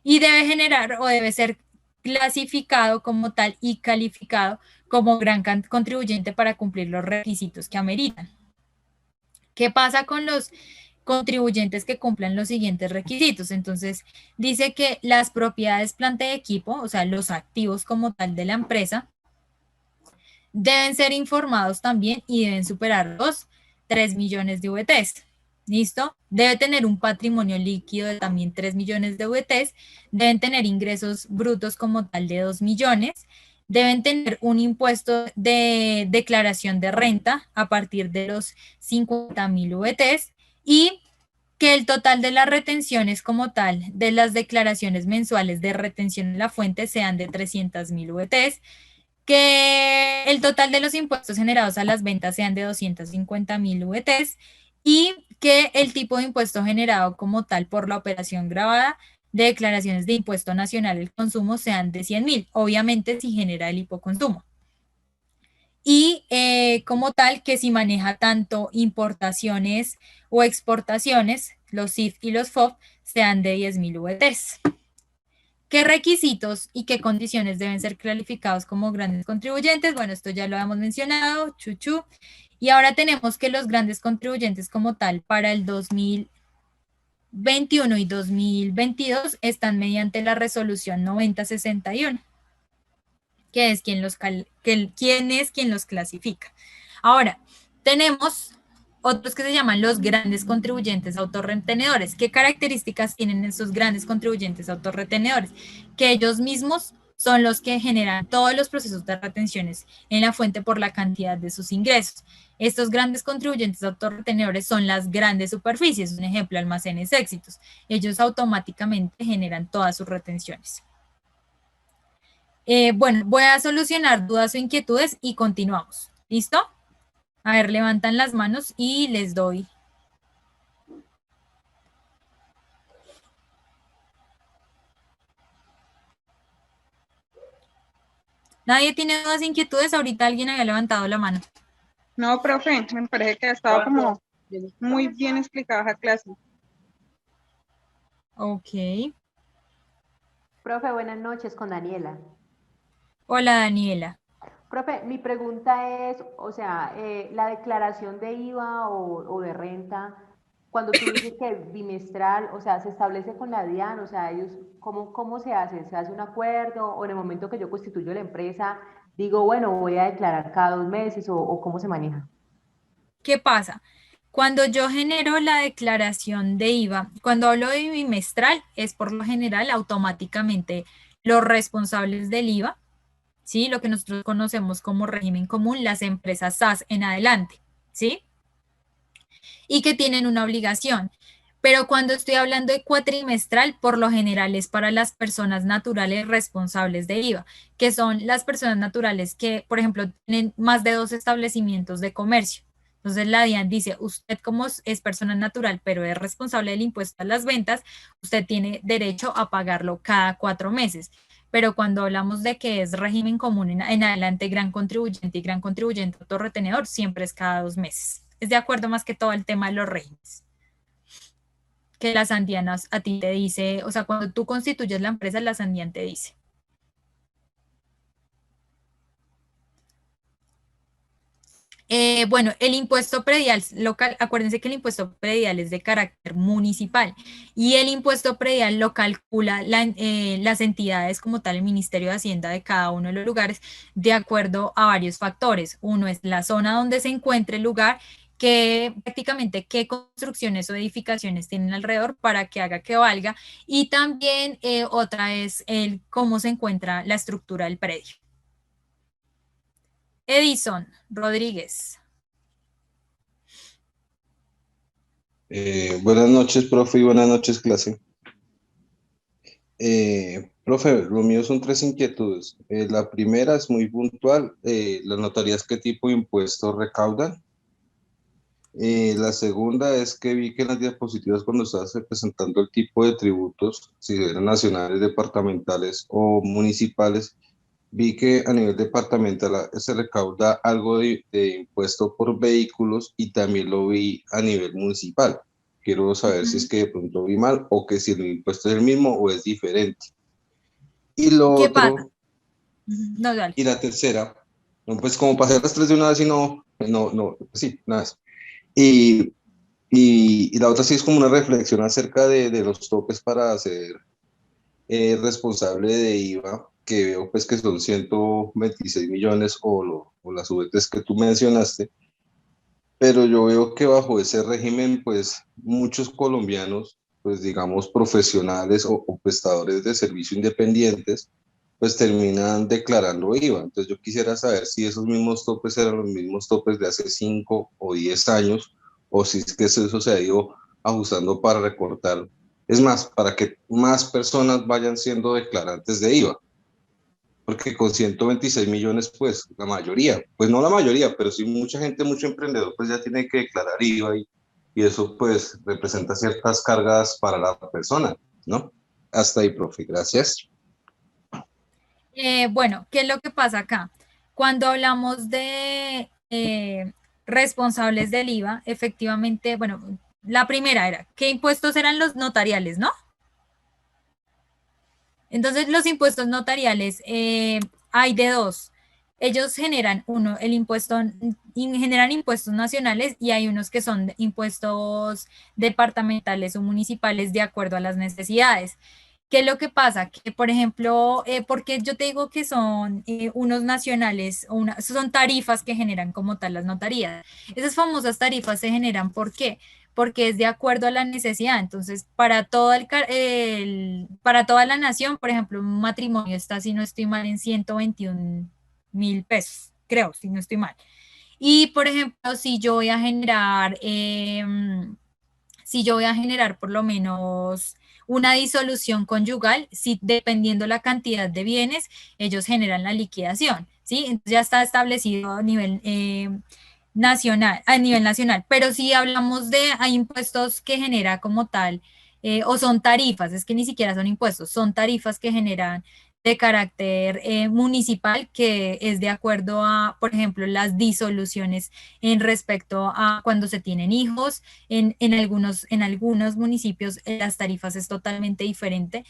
Y debe generar o debe ser clasificado como tal y calificado como gran contribuyente para cumplir los requisitos que ameritan. ¿Qué pasa con los contribuyentes que cumplan los siguientes requisitos? Entonces, dice que las propiedades, planta y equipo, o sea, los activos como tal de la empresa, deben ser informados también y deben superar los 3 millones de VTs. ¿Listo? Debe tener un patrimonio líquido de también 3 millones de VTs, deben tener ingresos brutos como tal de 2 millones deben tener un impuesto de declaración de renta a partir de los 50.000 VTs y que el total de las retenciones como tal de las declaraciones mensuales de retención en la fuente sean de 300.000 VTs, que el total de los impuestos generados a las ventas sean de 250.000 VTs y que el tipo de impuesto generado como tal por la operación grabada de declaraciones de impuesto nacional al consumo sean de 100.000, obviamente si genera el hipoconsumo. Y como tal que si maneja tanto importaciones o exportaciones, los CIF y los FOB sean de 10.000 VTs. ¿Qué requisitos y qué condiciones deben ser calificados como grandes contribuyentes? Bueno, esto ya lo hemos mencionado, chuchu. Y ahora tenemos que los grandes contribuyentes como tal para el 2021 y 2022 están mediante la resolución 9061, que es quién es quien los clasifica. Ahora, tenemos otros que se llaman los grandes contribuyentes autorretenedores. ¿Qué características tienen esos grandes contribuyentes autorretenedores? Que ellos mismos son los que generan todos los procesos de retenciones en la fuente por la cantidad de sus ingresos. Estos grandes contribuyentes autorretenedores son las grandes superficies, un ejemplo, almacenes éxitos. Ellos automáticamente generan todas sus retenciones. Bueno, voy a solucionar dudas o inquietudes y continuamos. ¿Listo? A ver, levantan las manos y les doy. ¿Nadie tiene dudas o inquietudes? Ahorita alguien había levantado la mano. No, profe, me parece que ha estado como muy bien explicada la clase. Ok. Profe, buenas noches con Daniela. Hola, Daniela. Profe, mi pregunta es, o sea, la declaración de IVA o de renta, cuando tú dices que bimestral, o sea, se establece con la DIAN, o sea, ellos, ¿cómo se hace? ¿Se hace un acuerdo o en el momento que yo constituyo la empresa, digo, bueno, voy a declarar cada 2 meses o cómo se maneja? ¿Qué pasa? Cuando yo genero la declaración de IVA, cuando hablo de bimestral, es por lo general automáticamente los responsables del IVA, ¿sí? Lo que nosotros conocemos como régimen común, las empresas SAS en adelante, ¿sí? Y que tienen una obligación. Pero cuando estoy hablando de cuatrimestral, por lo general es para las personas naturales responsables de IVA, que son las personas naturales que, por ejemplo, tienen más de 2 establecimientos de comercio. Entonces la DIAN dice, usted como es persona natural, pero es responsable del impuesto a las ventas, usted tiene derecho a pagarlo cada 4 meses. Pero cuando hablamos de que es régimen común en adelante, gran contribuyente y gran contribuyente autorretenedor, siempre es cada 2 meses. Es de acuerdo más que todo al tema de los regímenes que las andianas a ti te dice, o sea, cuando tú constituyes la empresa, la andian te dice. Bueno, el impuesto predial local, acuérdense que el impuesto predial es de carácter municipal y el impuesto predial lo calcula las entidades como tal, el Ministerio de Hacienda de cada uno de los lugares, de acuerdo a varios factores. Uno es la zona donde se encuentre el lugar, que prácticamente qué construcciones o edificaciones tienen alrededor para que haga que valga y también otra es el cómo se encuentra la estructura del predio. Edison Rodríguez. Buenas noches, profe, y buenas noches, clase. Profe, lo mío son tres inquietudes. La primera es muy puntual. ¿Las notarías qué tipo de impuestos recaudan? La segunda es que vi que en las diapositivas cuando estabas presentando el tipo de tributos, si eran nacionales, departamentales o municipales, vi que a nivel departamental se recauda algo de impuesto por vehículos y también lo vi a nivel municipal. Quiero saber si es que de pronto vi mal o que si el impuesto es el mismo o es diferente. Y lo ¿Qué pasa? otro, No, dale. y la tercera, no, pues como pasé las tres de una vez y sí, nada más. Y la otra sí es como una reflexión acerca de los topes para ser responsable de IVA, que veo pues que son 126 millones o las VTs que tú mencionaste, pero yo veo que bajo ese régimen pues muchos colombianos, pues digamos profesionales o prestadores de servicio independientes, pues terminan declarando IVA. Entonces yo quisiera saber si esos mismos topes eran los mismos topes de hace 5 o 10 años, o si es que eso se ha ido ajustando para recortar. Es más, para que más personas vayan siendo declarantes de IVA. Porque con 126 millones, pues la mayoría, pues no la mayoría, pero sí mucha gente, mucho emprendedor, pues ya tiene que declarar IVA y eso pues representa ciertas cargas para la persona, ¿no? Hasta ahí, profe, gracias. Bueno, ¿qué es lo que pasa acá? Cuando hablamos de responsables del IVA, efectivamente, bueno, la primera era, ¿qué impuestos eran los notariales, no? Entonces, los impuestos notariales hay de dos. Ellos generan uno, el impuesto, generan impuestos nacionales y hay unos que son impuestos departamentales o municipales de acuerdo a las necesidades. ¿Qué es lo que pasa? Que, por ejemplo, porque yo te digo que son unos nacionales, son tarifas que generan como tal las notarías. Esas famosas tarifas se generan, ¿por qué? Porque es de acuerdo a la necesidad. Entonces, para todo para toda la nación, por ejemplo, un matrimonio está, si no estoy mal, en 121.000 pesos, creo, si no estoy mal. Y, por ejemplo, si yo voy a generar por lo menos una disolución conyugal, si dependiendo la cantidad de bienes, ellos generan la liquidación, ¿sí? Entonces ya está establecido a nivel nacional. Pero si hablamos de, hay impuestos que genera como tal, o son tarifas, es que ni siquiera son impuestos, son tarifas que generan de carácter municipal, que es de acuerdo a, por ejemplo, las disoluciones en respecto a cuando se tienen hijos. En algunos municipios las tarifas es totalmente diferente.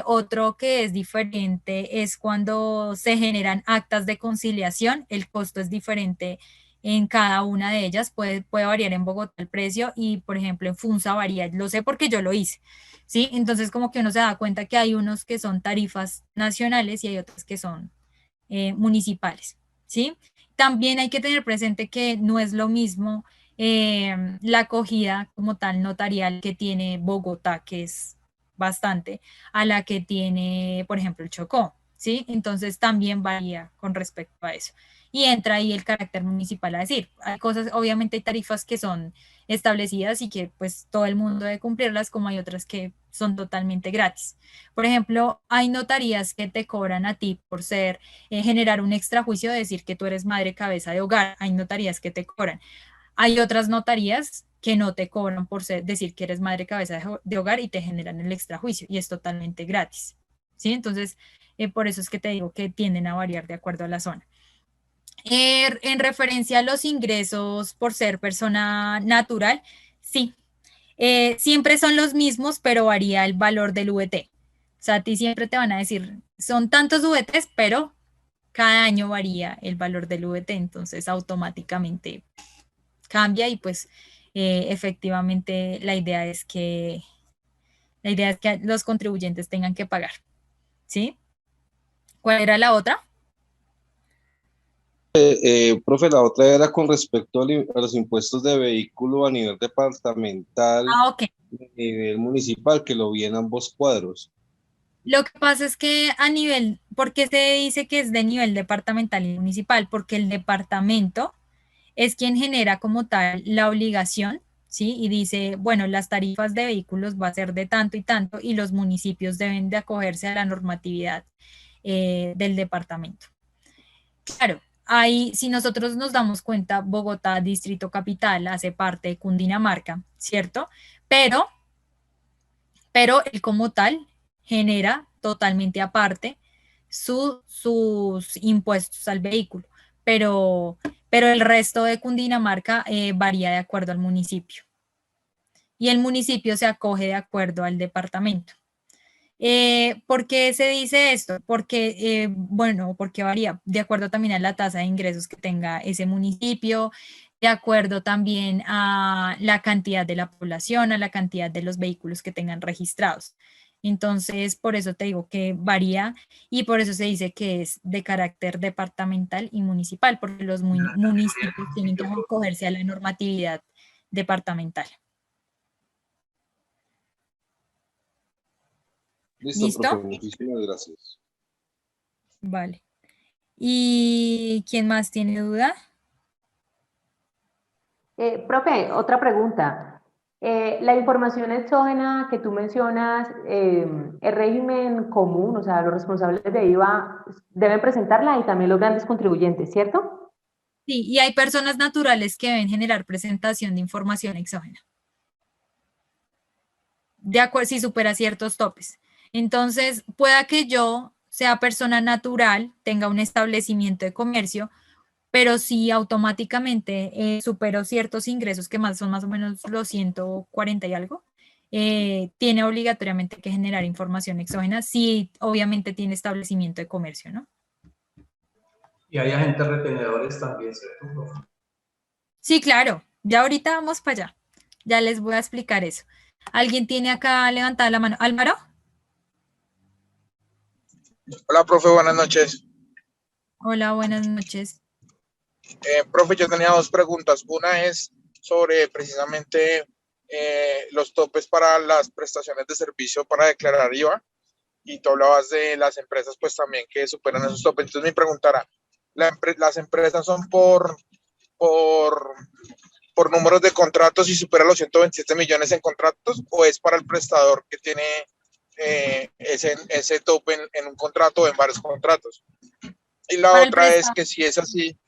Otro que es diferente es cuando se generan actas de conciliación, el costo es diferente en cada una de ellas, puede variar en Bogotá el precio y, por ejemplo, en Funza varía, lo sé porque yo lo hice, ¿sí? Entonces, como que uno se da cuenta que hay unos que son tarifas nacionales y hay otras que son municipales, ¿sí? También hay que tener presente que no es lo mismo la acogida como tal notarial que tiene Bogotá, que es bastante, a la que tiene, por ejemplo, el Chocó, ¿sí? Entonces también varía con respecto a eso. Y entra ahí el carácter municipal a decir, hay cosas, obviamente hay tarifas que son establecidas y que pues todo el mundo debe cumplirlas, como hay otras que son totalmente gratis. Por ejemplo, hay notarías que te cobran a ti por generar un extrajuicio de decir que tú eres madre cabeza de hogar. Hay notarías que te cobran. Hay otras notarías que no te cobran por decir que eres madre cabeza de hogar y te generan el extrajuicio y es totalmente gratis. ¿Sí? Entonces, por eso es que te digo que tienden a variar de acuerdo a la zona. En referencia a los ingresos por ser persona natural, sí, siempre son los mismos, pero varía el valor del VT. O sea, a ti siempre te van a decir, son tantos VTs, pero cada año varía el valor del VT, entonces automáticamente cambia y pues efectivamente la idea es que los contribuyentes tengan que pagar, ¿sí? ¿Cuál era la otra? Profe, la otra era con respecto a los impuestos de vehículo a nivel departamental, Ah, ok. a nivel municipal, que lo vi en ambos cuadros. Lo que pasa es que ¿por qué se dice que es de nivel departamental y municipal? Porque el departamento es quien genera como tal la obligación, ¿sí? Y dice, bueno, las tarifas de vehículos va a ser de tanto y tanto y los municipios deben de acogerse a la normatividad del departamento. Claro, ahí, si nosotros nos damos cuenta, Bogotá, Distrito Capital, hace parte de Cundinamarca, ¿cierto? Pero, pero él como tal genera totalmente aparte sus impuestos al vehículo, pero el resto de Cundinamarca varía de acuerdo al municipio y el municipio se acoge de acuerdo al departamento. ¿Por qué se dice esto? Porque, bueno, porque varía de acuerdo también a la tasa de ingresos que tenga ese municipio, de acuerdo también a la cantidad de la población, a la cantidad de los vehículos que tengan registrados. Entonces, por eso te digo que varía y por eso se dice que es de carácter departamental y municipal, porque los municipios tienen que acogerse a la normatividad departamental. Listo, profe, ¿Listo? muchísimas gracias. Vale. ¿Y quién más tiene duda? Profe, otra pregunta. La información exógena que tú mencionas, el régimen común, o sea, los responsables de IVA deben presentarla y también los grandes contribuyentes, ¿cierto? Sí, y hay personas naturales que deben generar presentación de información exógena, de acuerdo si supera ciertos topes. Entonces, pueda que yo sea persona natural, tenga un establecimiento de comercio, pero si automáticamente supero ciertos ingresos, que más son más o menos los 140 y algo, tiene obligatoriamente que generar información exógena si obviamente tiene establecimiento de comercio, ¿no? Y hay agentes retenedores también, ¿cierto, profe? Sí, claro, ya ahorita vamos para allá. Ya les voy a explicar eso. ¿Alguien tiene acá levantada la mano? ¿Álvaro? Hola, profe, buenas noches. Hola, buenas noches. Profe, yo tenía dos preguntas. Una es sobre precisamente los topes para las prestaciones de servicio para declarar IVA. Y tú hablabas de las empresas, pues también que superan esos topes. Entonces, mi pregunta era, ¿las empresas son por, por números de contratos y supera los 127 millones en contratos o es para el prestador que tiene ese tope en un contrato o en varios contratos? Y la Para el otra es prestado. que si es así,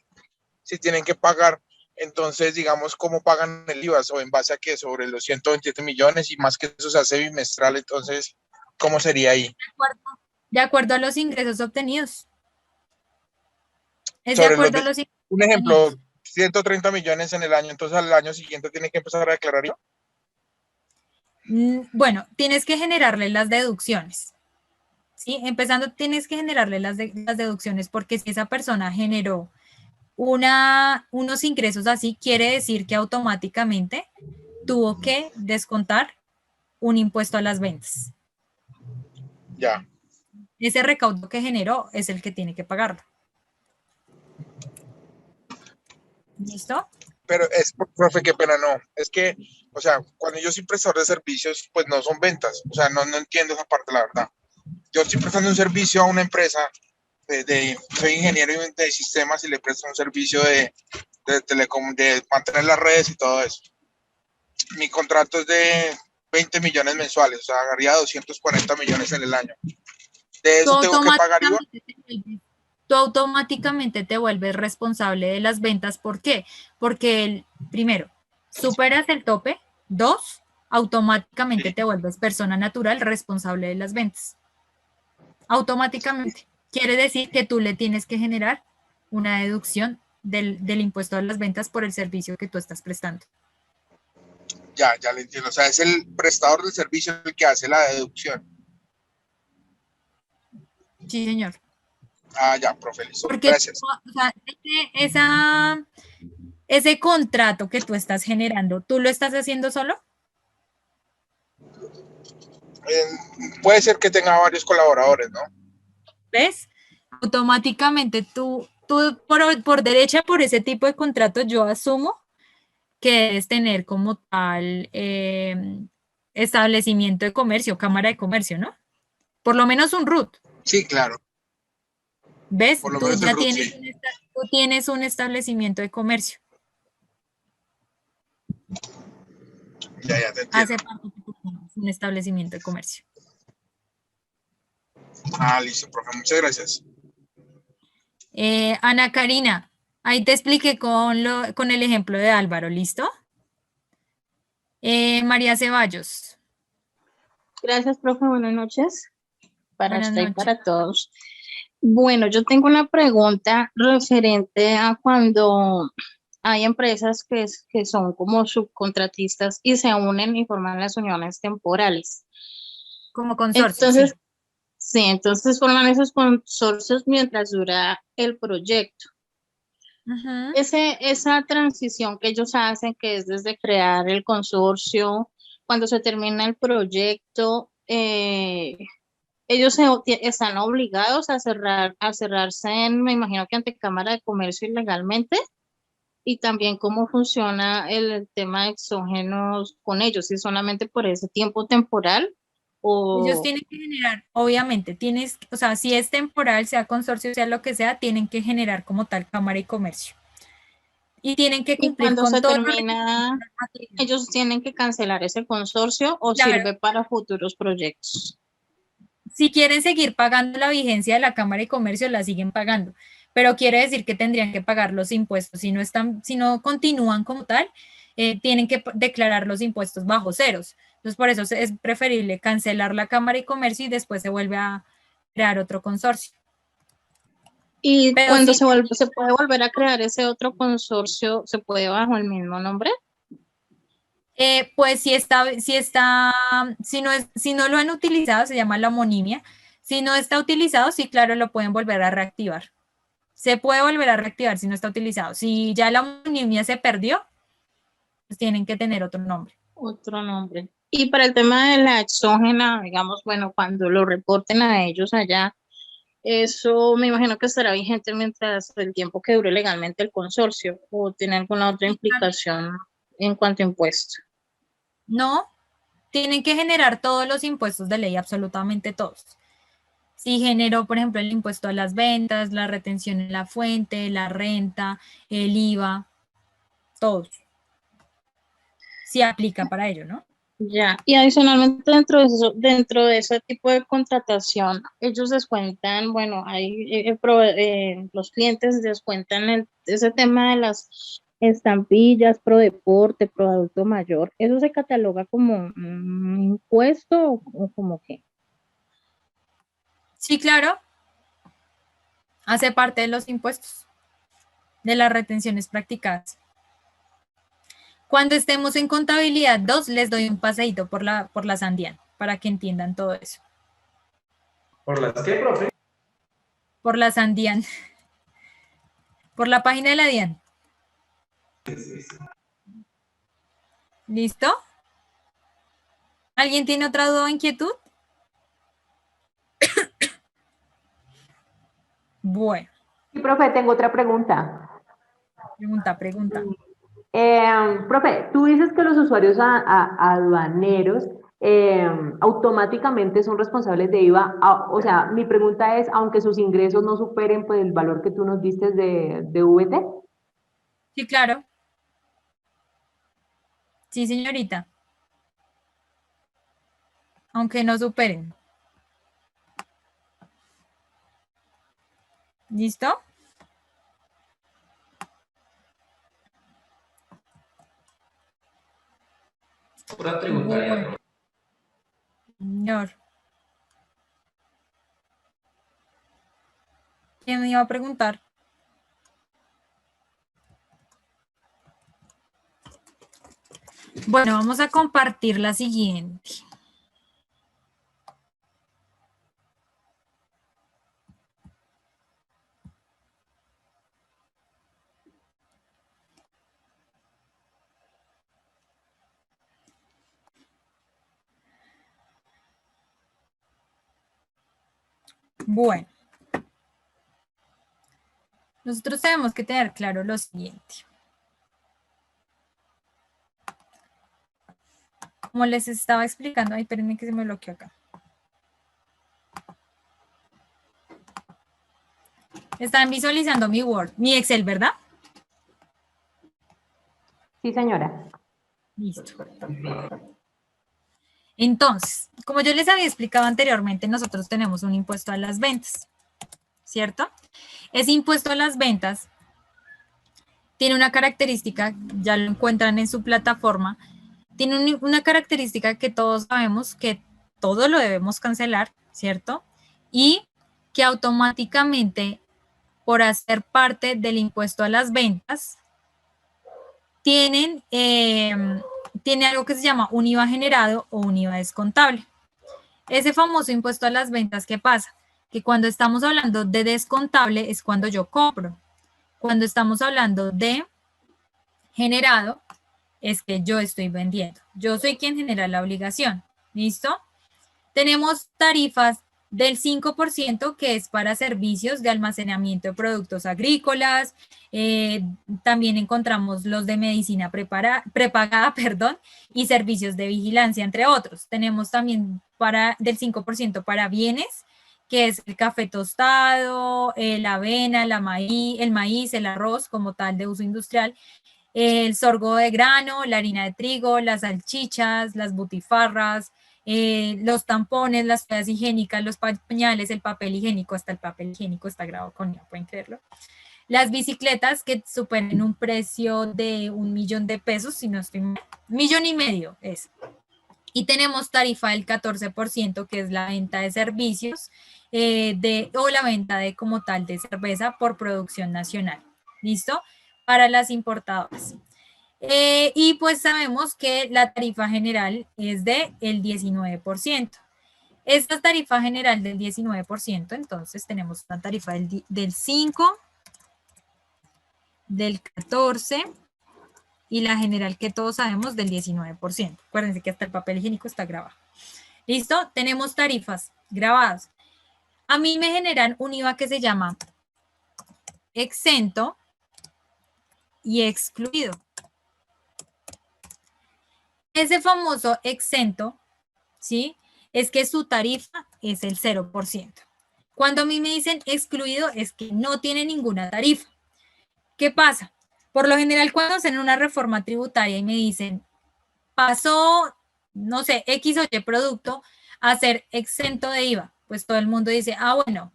si tienen que pagar, entonces digamos cómo pagan el IVA o en base a que sobre los 127 millones y más que eso se hace bimestral, entonces, ¿cómo sería ahí? De acuerdo a los ingresos obtenidos. Es de Sobre los acuerdo a de, los ingresos un ejemplo, obtenidos. 130 millones en el año, entonces al año siguiente tiene que empezar a declarar IVA. Bueno, tienes que generarle las deducciones. ¿Sí? Empezando, tienes que generarle las deducciones porque si esa persona generó unos ingresos así, quiere decir que automáticamente tuvo que descontar un impuesto a las ventas. Ya. Ese recaudo que generó es el que tiene que pagarlo. ¿Listo? Pero es, profe, qué pena, no. Es que, o sea, cuando yo soy prestador de servicios, pues no son ventas. O sea, no entiendo esa parte, la verdad. Yo estoy prestando un servicio a una empresa soy ingeniero de sistemas y le presto un servicio de telecom, de mantener las redes y todo eso. Mi contrato es de 20 millones mensuales, o sea, agarraría 240 millones en el año. ¿De Tú eso tengo que pagar IVA? tú automáticamente te vuelves responsable de las ventas. ¿Por qué? Porque, primero, superas el tope. Dos, automáticamente Sí. te vuelves persona natural responsable de las ventas. Automáticamente. Quiere decir que tú le tienes que generar una deducción del impuesto a las ventas por el servicio que tú estás prestando. Ya le entiendo. O sea, es el prestador del servicio el que hace la deducción. Sí, señor. Ah, ya, profe, listo. Porque Gracias. o sea, ese contrato que tú estás generando, ¿tú lo estás haciendo solo? Puede ser que tenga varios colaboradores, ¿no? ¿Ves? Automáticamente tú por derecha, por ese tipo de contrato, yo asumo que debes tener como tal establecimiento de comercio, cámara de comercio, ¿no? Por lo menos un RUT. Sí, claro. ¿Ves? Por lo Tú menos el ya RUT, tienes sí. tú tienes un establecimiento de comercio. Ya te entiendo. Hace parte de un establecimiento de comercio. Ah, listo, profe. Muchas gracias. Ana Karina, ahí te expliqué con el ejemplo de Álvaro, ¿listo? María Ceballos, Gracias, profe. Buenas noches para buenas usted y noches. para todos. Bueno, yo tengo una pregunta referente a cuando hay empresas que son como subcontratistas y se unen y forman las uniones temporales. Como consorcio, sí. Entonces, sí, entonces forman esos consorcios mientras dura el proyecto. Ujú. Esa transición que ellos hacen, que es desde crear el consorcio, cuando se termina el proyecto, ellos están obligados a cerrarse me imagino que ante Cámara de Comercio ilegalmente, y también cómo funciona el tema de exógenos con ellos, si solamente por ese tiempo temporal Ellos O tienen que generar, obviamente, o sea, si es temporal, sea consorcio, sea lo que sea, tienen que generar como tal cámara y comercio. Y tienen que y cumplir cuando con se todos los requisitos termina, normativos. ellos tienen que cancelar ese consorcio o Claro, sirve para futuros proyectos. si quieren seguir pagando la vigencia de la Cámara de Comercio, la siguen pagando, pero quiere decir que tendrían que pagar los impuestos. Si no continúan como tal, tienen que declarar los impuestos bajo ceros. Entonces, por eso es preferible cancelar la Cámara de Comercio y después se vuelve a crear otro consorcio. Y Pero cuando sí, se puede volver a crear ese otro consorcio, ¿se puede bajo el mismo nombre? pues si no lo han utilizado, se llama la homonimia. Si no está utilizado, sí, claro, lo pueden volver a reactivar. Se puede volver a reactivar si no está utilizado. Si ya la homonimia se perdió, pues tienen que tener otro nombre. Otro nombre. Y para el tema de la exógena, digamos, bueno, cuando lo reporten a ellos allá, eso me imagino que estará vigente mientras el tiempo que dure legalmente el consorcio o tiene alguna otra Sí, claro. implicación en cuanto a impuestos. No, tienen que generar todos los impuestos de ley, absolutamente todos. Si generó, por ejemplo, el impuesto a las ventas, la retención en la fuente, la renta, el IVA, todos. Sí aplica para ello, ¿no? Ya, y adicionalmente dentro de ese tipo de contratación, ellos descuentan, bueno, hay los clientes descuentan ese tema de las estampillas, pro deporte, pro adulto mayor, ¿eso se cataloga como un impuesto o como qué? Sí, claro, hace parte de los impuestos, de las retenciones practicadas. Cuando estemos en contabilidad 2, les doy un paseíto por la Sandian para que entiendan todo eso. ¿Por las qué, profe? Por la Sandian, por la página de la DIAN. ¿Listo? ¿Alguien tiene otra duda o inquietud? Bueno, Sí, profe, tengo otra pregunta. pregunta. Profe, tú dices que los usuarios aduaneros automáticamente son responsables de IVA. O sea, mi pregunta es, aunque sus ingresos no superen pues, el valor que tú nos diste de VT. Sí, claro. Sí, señorita. Aunque no superen. ¿Listo? Pura tributaria, Bueno, profe. señor. ¿Quién me iba a preguntar? Bueno, vamos a compartir la siguiente. Bueno, nosotros tenemos que tener claro lo siguiente. Como les estaba explicando, ay, espérenme que se me bloqueó acá. Están visualizando mi Word, mi Excel, ¿verdad? Sí, señora. Listo. Entonces, como yo les había explicado anteriormente, nosotros tenemos un impuesto a las ventas, ¿cierto? Ese impuesto a las ventas tiene una característica, ya lo encuentran en su plataforma, tiene una característica que todos sabemos que todo lo debemos cancelar, ¿cierto? Y que automáticamente, por hacer parte del impuesto a las ventas, tiene algo que se llama un IVA generado o un IVA descontable. Ese famoso impuesto a las ventas, ¿qué pasa? Que cuando estamos hablando de descontable es cuando yo compro. Cuando estamos hablando de generado es que yo estoy vendiendo. Yo soy quien genera la obligación. ¿Listo? Tenemos tarifas del 5% que es para servicios de almacenamiento de productos agrícolas. También encontramos los de medicina prepagada, perdón, y servicios de vigilancia, entre otros. Tenemos también del 5% para bienes, que es el café tostado, la avena, el maíz, el arroz como tal de uso industrial, el sorgo de grano, la harina de trigo, las salchichas, las butifarras, los tampones, las toallas higiénicas, los pañales, el papel higiénico, hasta el papel higiénico está grabado con IA, pueden creerlo. Las bicicletas que superan un precio de 1.000.000 de pesos, si no estoy mal, 1.5 millones es. Y tenemos tarifa del 14%, que es la venta de servicios o la venta de como tal de cerveza por producción nacional. ¿Listo? Para las importadoras. Y pues sabemos que la tarifa general es del 19%. Esta tarifa general del 19%, entonces tenemos una tarifa del 5%, del 14% y la general que todos sabemos del 19%. Acuérdense que hasta el papel higiénico está grabado. ¿Listo? Tenemos tarifas grabadas. A mí me generan un IVA que se llama exento y excluido. Ese famoso exento, ¿sí? Es que su tarifa es el 0%. Cuando a mí me dicen excluido, es que no tiene ninguna tarifa. ¿Qué pasa? Por lo general, cuando hacen una reforma tributaria y me dicen, pasó, no sé, X o Y producto a ser exento de IVA, pues todo el mundo dice, ah, bueno,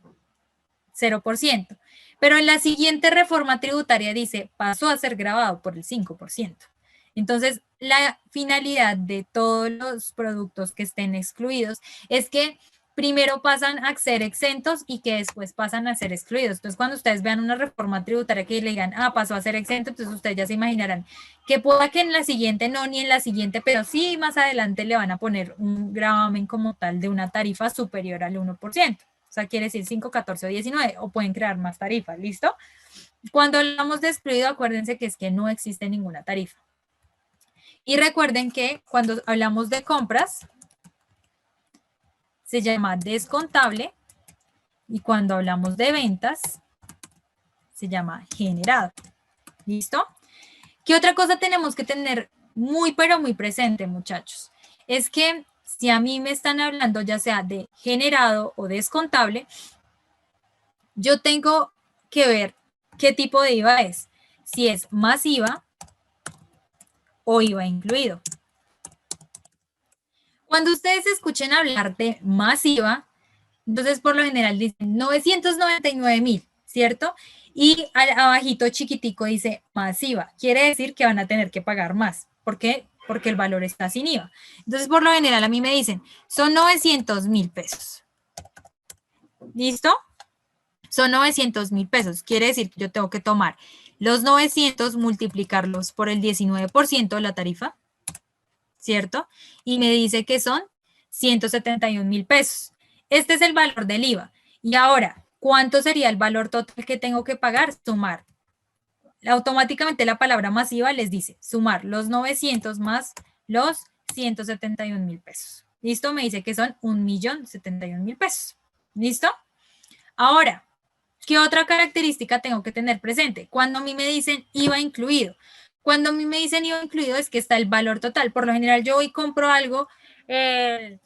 0%. Pero en la siguiente reforma tributaria dice, pasó a ser grabado por el 5%. Entonces, la finalidad de todos los productos que estén excluidos es que primero pasan a ser exentos y que después pasan a ser excluidos. Entonces, cuando ustedes vean una reforma tributaria que le digan, ah, pasó a ser exento, entonces ustedes ya se imaginarán que pueda que en la siguiente no, ni en la siguiente, pero sí más adelante le van a poner un gravamen como tal de una tarifa superior al 1%. O sea, quiere decir 5, 14 o 19, o pueden crear más tarifas, ¿listo? Cuando hablamos de excluido, acuérdense que es que no existe ninguna tarifa. Y recuerden que cuando hablamos de compras, se llama descontable, y cuando hablamos de ventas, se llama generado. ¿Listo? ¿Qué otra cosa tenemos que tener muy, pero muy presente, muchachos? Es que si a mí me están hablando ya sea de generado o descontable, yo tengo que ver qué tipo de IVA es. Si es más IVA o IVA incluido. Cuando ustedes escuchen hablar de más IVA, entonces por lo general dicen 999.000, ¿cierto? Y abajito chiquitico dice más IVA. Quiere decir que van a tener que pagar más. ¿Por qué? Porque el valor está sin IVA. Entonces por lo general a mí me dicen, son 900.000 pesos. ¿Listo? Son 900.000 pesos. Quiere decir que yo tengo que tomar los 900, multiplicarlos por el 19% de la tarifa, ¿cierto? Y me dice que son 171.000 pesos. Este es el valor del IVA. Y ahora, ¿cuánto sería el valor total que tengo que pagar? Sumar. Automáticamente la palabra masiva les dice sumar los 900 más los 171.000 pesos. ¿Listo? Me dice que son 1.071.000 pesos. ¿Listo? Ahora, ¿qué otra característica tengo que tener presente? Cuando a mí me dicen IVA incluido. Cuando a mí me dicen IVA incluido es que está el valor total. Por lo general yo voy y compro algo en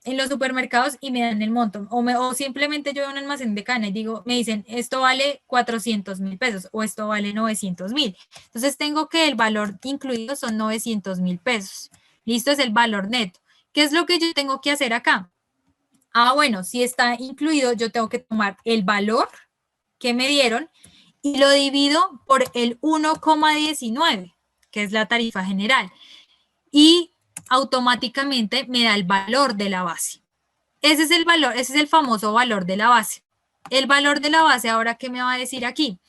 los supermercados y me dan el monto. O simplemente yo voy a un almacén de cadena y digo, me dicen, esto vale 400.000 pesos o esto vale 900.000. Entonces tengo que el valor incluido son 900.000 pesos. Listo, es el valor neto. ¿Qué es lo que yo tengo que hacer acá? Ah, bueno, si está incluido, yo tengo que tomar el valor que me dieron y lo divido por el 1,19, que es la tarifa general. Y automáticamente me da el valor de la base. Ese es el valor, ese es el famoso valor de la base. El valor de la base, ahora, ¿qué me va a decir aquí?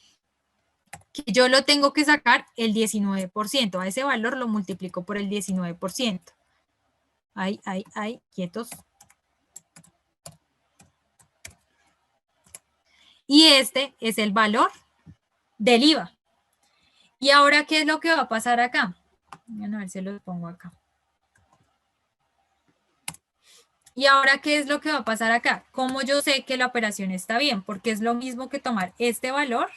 Que yo lo tengo que sacar el 19%. A ese valor lo multiplico por el 19%. Ay, quietos. Y este es el valor del IVA. Y ahora, ¿qué es lo que va a pasar acá? A ver si lo pongo acá. Y ahora, ¿qué es lo que va a pasar acá? ¿Cómo yo sé que la operación está bien? Porque es lo mismo que tomar este valor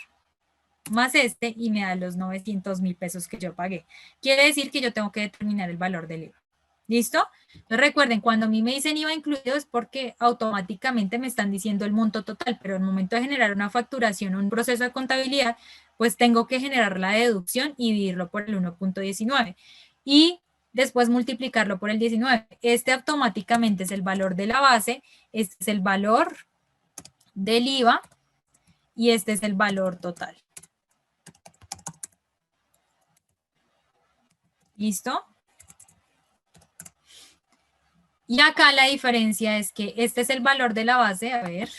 más este y me da los 900.000 pesos que yo pagué. Quiere decir que yo tengo que determinar el valor del IVA. ¿Listo? Entonces recuerden, cuando a mí me dicen IVA incluido es porque automáticamente me están diciendo el monto total, pero al momento de generar una facturación o un proceso de contabilidad, pues tengo que generar la deducción y dividirlo por el 1.19 y después multiplicarlo por el 19. Este automáticamente es el valor de la base, este es el valor del IVA y este es el valor total. ¿Listo? Y acá la diferencia es que este es el valor de la base, a ver.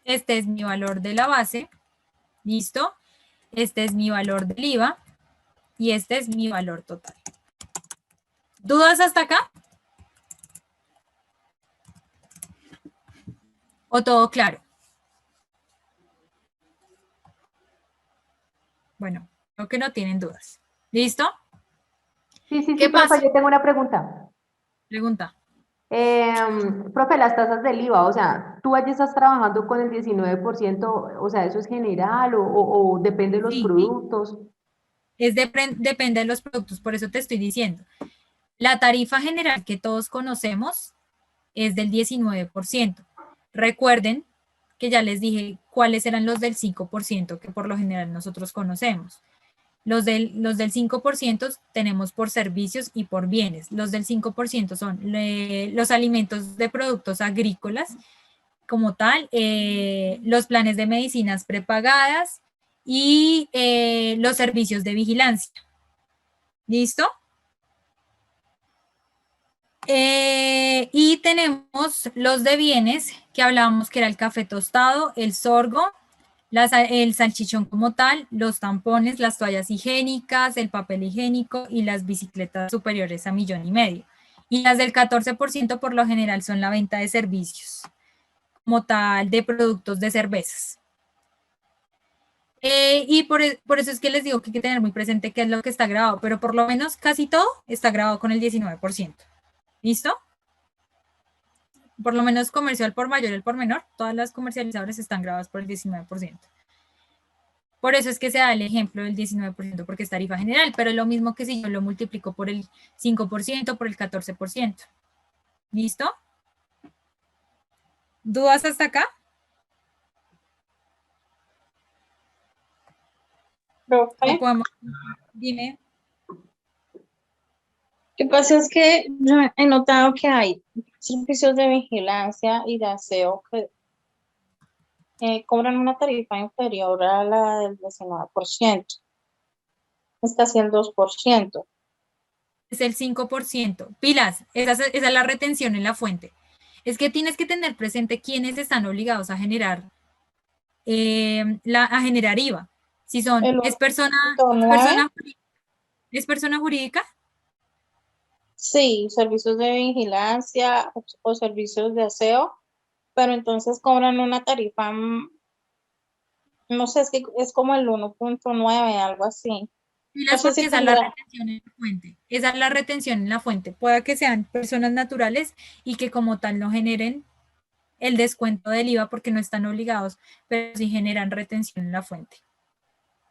Este es mi valor de la base, ¿listo? Este es mi valor del IVA y este es mi valor total. ¿Dudas hasta acá? ¿O todo claro? Bueno, creo que no tienen dudas. ¿Listo? Sí, sí, ¿Qué sí, profe, pasa? yo tengo una pregunta. Pregunta. Profe, las tasas del IVA, o sea, tú allí estás trabajando con el 19%, o sea, ¿eso es general o depende de los Sí, productos? depende de los productos, por eso te estoy diciendo. La tarifa general que todos conocemos es del 19%. Recuerden que ya les dije cuáles eran los del 5% que por lo general nosotros conocemos. Los del 5% tenemos por servicios y por bienes. Los del 5% son los alimentos de productos agrícolas como tal, los planes de medicinas prepagadas y los servicios de vigilancia. ¿Listo? Y tenemos los de bienes, que hablábamos que era el café tostado, el sorgo, el salchichón como tal, los tampones, las toallas higiénicas, el papel higiénico y las bicicletas superiores a 1.500.000. Y las del 14% por lo general son la venta de servicios, como tal de productos de cervezas. Y por eso es que les digo que hay que tener muy presente qué es lo que está grabado, pero por lo menos casi todo está grabado con el 19%. ¿Listo? Por lo menos comercial por mayor y el por menor, todas las comercializadoras están grabadas por el 19%. Por eso es que se da el ejemplo del 19% porque es tarifa general, pero es lo mismo que si yo lo multiplico por el 5%, por el 14%. ¿Listo? ¿Dudas hasta acá? Profe, ¿O podemos? Dime. lo que pasa es que yo he notado que hay servicios de vigilancia y de aseo que cobran una tarifa inferior a la del 19%, está hacia el 2%. Es el 5%. Pilas, esa es la retención en la fuente. Es que tienes que tener presente quiénes están obligados a generar, a generar IVA. Si son, El es persona, es 1.9, persona, es persona jurídica, sí, servicios de vigilancia o servicios de aseo, pero entonces cobran una tarifa, no sé, es que es como el 1.9, algo así. No pilas sé porque si esa es la tendrá, retención en la fuente. Esa es la retención en la fuente. Puede que sean personas naturales y que como tal no generen el descuento del IVA porque no están obligados, pero sí generan retención en la fuente.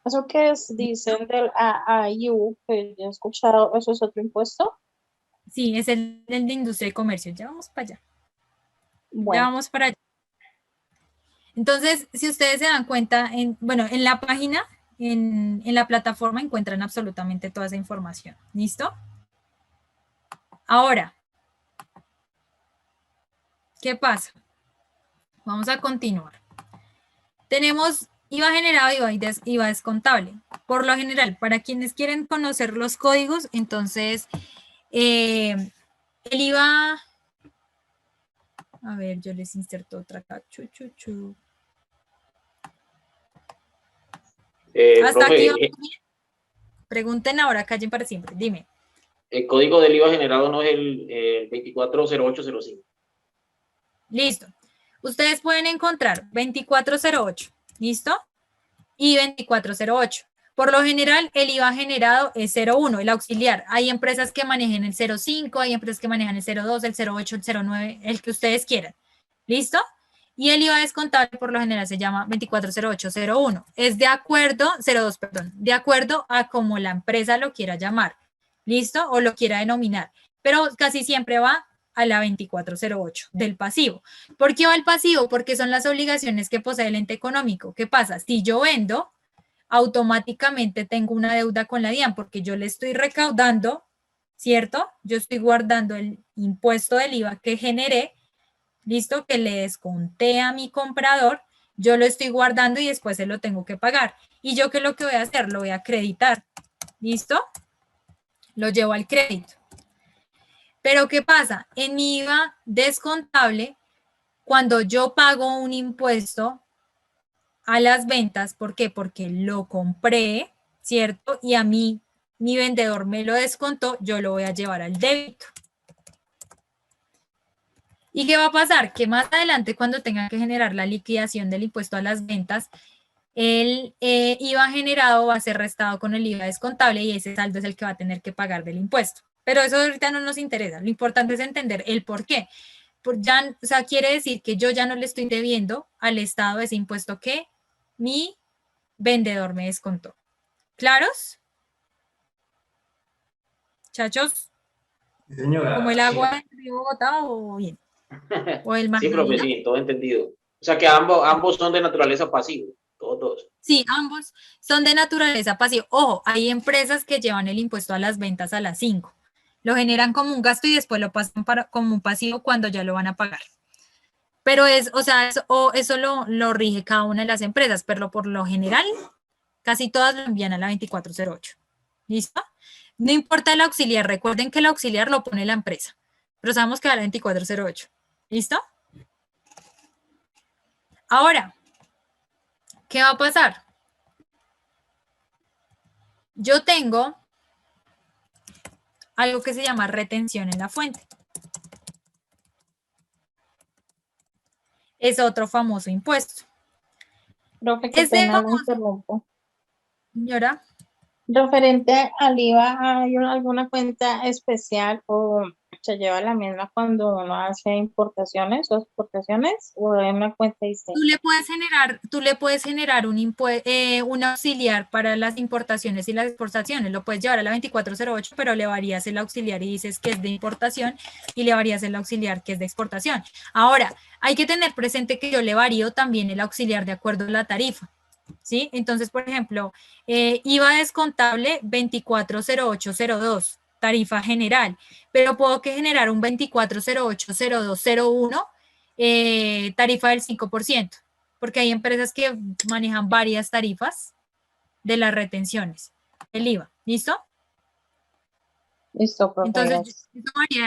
eso que dicen del AIU, que yo he escuchado, eso es otro impuesto. Sí, es el de industria y comercio. Ya vamos para allá. Ya Bueno, vamos para allá. Entonces, si ustedes se dan cuenta, bueno, en la página, en la plataforma encuentran absolutamente toda esa información. ¿Listo? Ahora, ¿qué pasa? Vamos a continuar. Tenemos IVA generado y IVA descontable. Por lo general, para quienes quieren conocer los códigos, entonces, el IVA, a ver, yo les inserto otra acá. Hasta aquí Profe, vamos bien. Pregunten ahora, callen para siempre. Dime. el código del IVA generado no es el 240805. Listo. Ustedes pueden encontrar 2408, ¿listo? Y 2408. Por lo general, el IVA generado es 0,1, el auxiliar. Hay empresas que manejan el 0,5, hay empresas que manejan el 0,2, el 0,8, el 0,9, el que ustedes quieran. ¿Listo? Y el IVA descontable por lo general se llama 240801. Es de acuerdo, 02, perdón, de acuerdo a cómo la empresa lo quiera llamar. ¿Listo? O lo quiera denominar. Pero casi siempre va a la 2408 del pasivo. ¿Por qué va al pasivo? Porque son las obligaciones que posee el ente económico. ¿Qué pasa? Si yo vendo, automáticamente tengo una deuda con la DIAN porque yo le estoy recaudando, ¿cierto? Yo estoy guardando el impuesto del IVA que generé, ¿listo? Que le desconté a mi comprador, yo lo estoy guardando y después se lo tengo que pagar. ¿Y yo qué es lo que voy a hacer? Lo voy a acreditar, ¿listo? Lo llevo al crédito. Pero ¿qué pasa? En mi IVA descontable, cuando yo pago un impuesto a las ventas, ¿por qué? Porque lo compré, ¿cierto? Y a mí, mi vendedor me lo descontó, yo lo voy a llevar al débito. ¿Y qué va a pasar? Que más adelante, cuando tenga que generar la liquidación del impuesto a las ventas, el IVA generado va a ser restado con el IVA descontable y ese saldo es el que va a tener que pagar del impuesto. Pero eso ahorita no nos interesa. Lo importante es entender el por qué. O sea, quiere decir que yo ya no le estoy debiendo al Estado ese impuesto que mi vendedor me descontó. ¿Claros? Chachos, Sí, señora. ¿como el agua del río Bogotá o bien? ¿O el mar? Sí, profe, sí, todo entendido. O sea que ambos son de naturaleza pasiva, todos dos. Sí, ambos son de naturaleza pasiva. Ojo, hay empresas que llevan el impuesto a las ventas a las 5. Lo generan como un gasto y después lo pasan como un pasivo cuando ya lo van a pagar. Pero o sea, eso lo rige cada una de las empresas, pero por lo general, casi todas lo envían a la 2408. ¿Listo? No importa el auxiliar, recuerden que el auxiliar lo pone la empresa, pero sabemos que va a la 2408. ¿Listo? Ahora, ¿qué va a pasar? Yo tengo algo que se llama retención en la fuente. Es otro famoso impuesto. Profe, qué Ese pena, lo famoso, interrumpo. señora, Referente al IVA, ¿hay alguna cuenta especial o se lleva la misma cuando uno hace importaciones o exportaciones o hay una cuenta distinta? tú le puedes generar un auxiliar para las importaciones y las exportaciones. Lo puedes llevar a la 2408, pero le varías el auxiliar y dices que es de importación y le varías el auxiliar que es de exportación. Ahora, hay que tener presente que yo le varío también el auxiliar de acuerdo a la tarifa. ¿Sí? Entonces, por ejemplo, IVA descontable 240802, tarifa general, pero puedo que generar un 24080201, tarifa del 5%, porque hay empresas que manejan varias tarifas de las retenciones, el IVA, ¿listo? Listo, profe, Entonces, gracias. eso varía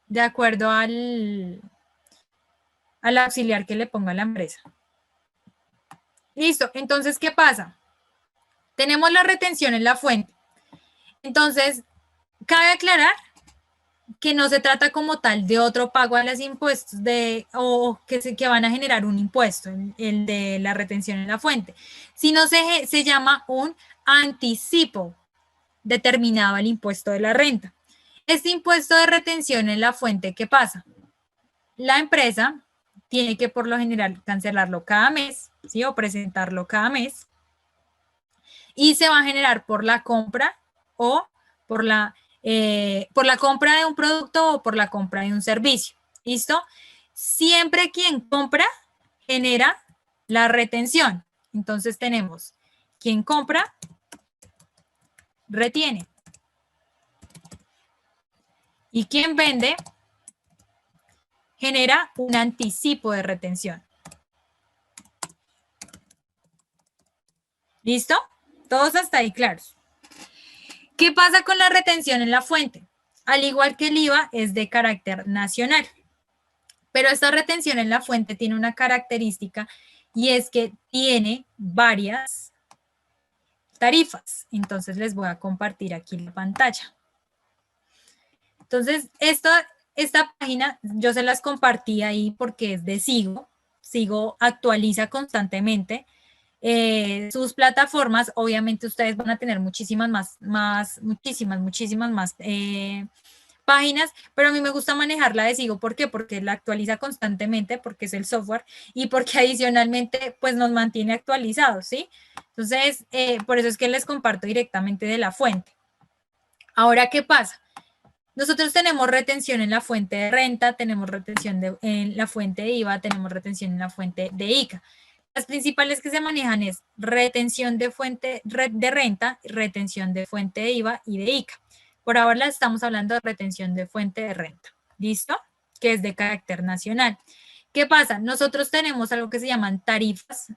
de acuerdo al auxiliar que le ponga la empresa. Listo, entonces, ¿qué pasa? Tenemos la retención en la fuente. Entonces, cabe aclarar que no se trata como tal de otro pago a los impuestos o que van a generar un impuesto, el de la retención en la fuente, sino se llama un anticipo determinado al impuesto de la renta. Este impuesto de retención en la fuente, ¿qué pasa? La empresa tiene que por lo general cancelarlo cada mes, ¿sí? O presentarlo cada mes. Y se va a generar por la compra o por la compra de un producto o por la compra de un servicio. ¿Listo? Siempre quien compra genera la retención. Entonces tenemos quien compra, retiene. Y quien vende genera un anticipo de retención. ¿Listo? Todos hasta ahí claros. ¿Qué pasa con la retención en la fuente? Al igual que el IVA, es de carácter nacional. Pero esta retención en la fuente tiene una característica y es que tiene varias tarifas. Entonces les voy a compartir aquí la pantalla. Entonces, esta página yo se las compartí ahí porque es de Sigo. Sigo actualiza constantemente sus plataformas, obviamente ustedes van a tener muchísimas más páginas, pero a mí me gusta manejarla de Sigo. ¿Por qué? Porque la actualiza constantemente, porque es el software y porque adicionalmente pues nos mantiene actualizados, ¿sí? Entonces, por eso es que les comparto directamente de la fuente. Ahora, ¿qué pasa? Nosotros tenemos retención en la fuente de renta, tenemos retención en la fuente de IVA, tenemos retención en la fuente de ICA. Las principales que se manejan es retención de fuente de renta, retención de fuente de IVA y de ICA. Por ahora estamos hablando de retención de fuente de renta. ¿Listo? Que es de carácter nacional. ¿Qué pasa? Nosotros tenemos algo que se llaman tarifas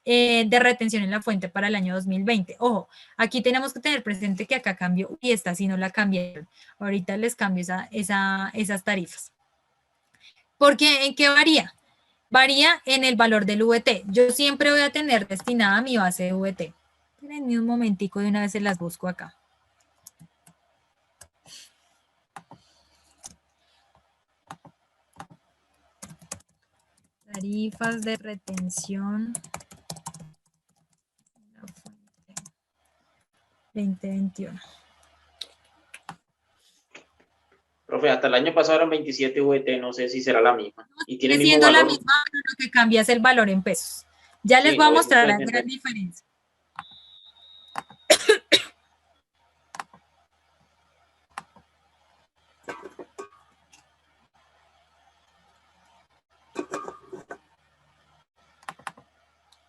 de retención en la fuente para el año 2020. Ojo, aquí tenemos que tener presente que acá cambió y esta sí no la cambiaron. Ahorita les cambio esas tarifas. ¿Por qué? ¿En qué varía? Varía en el valor del VT. Yo siempre voy a tener destinada mi base de VT. Espérenme un momentico, de una vez se las busco acá. Tarifas de retención 2021. Profe, hasta el año pasado eran 27 VT, no sé si será la misma. Y tiene el mismo siendo valor. la misma, pero lo que cambia es el valor en pesos. Ya les Sí, voy a no, mostrar la entiendo. gran diferencia.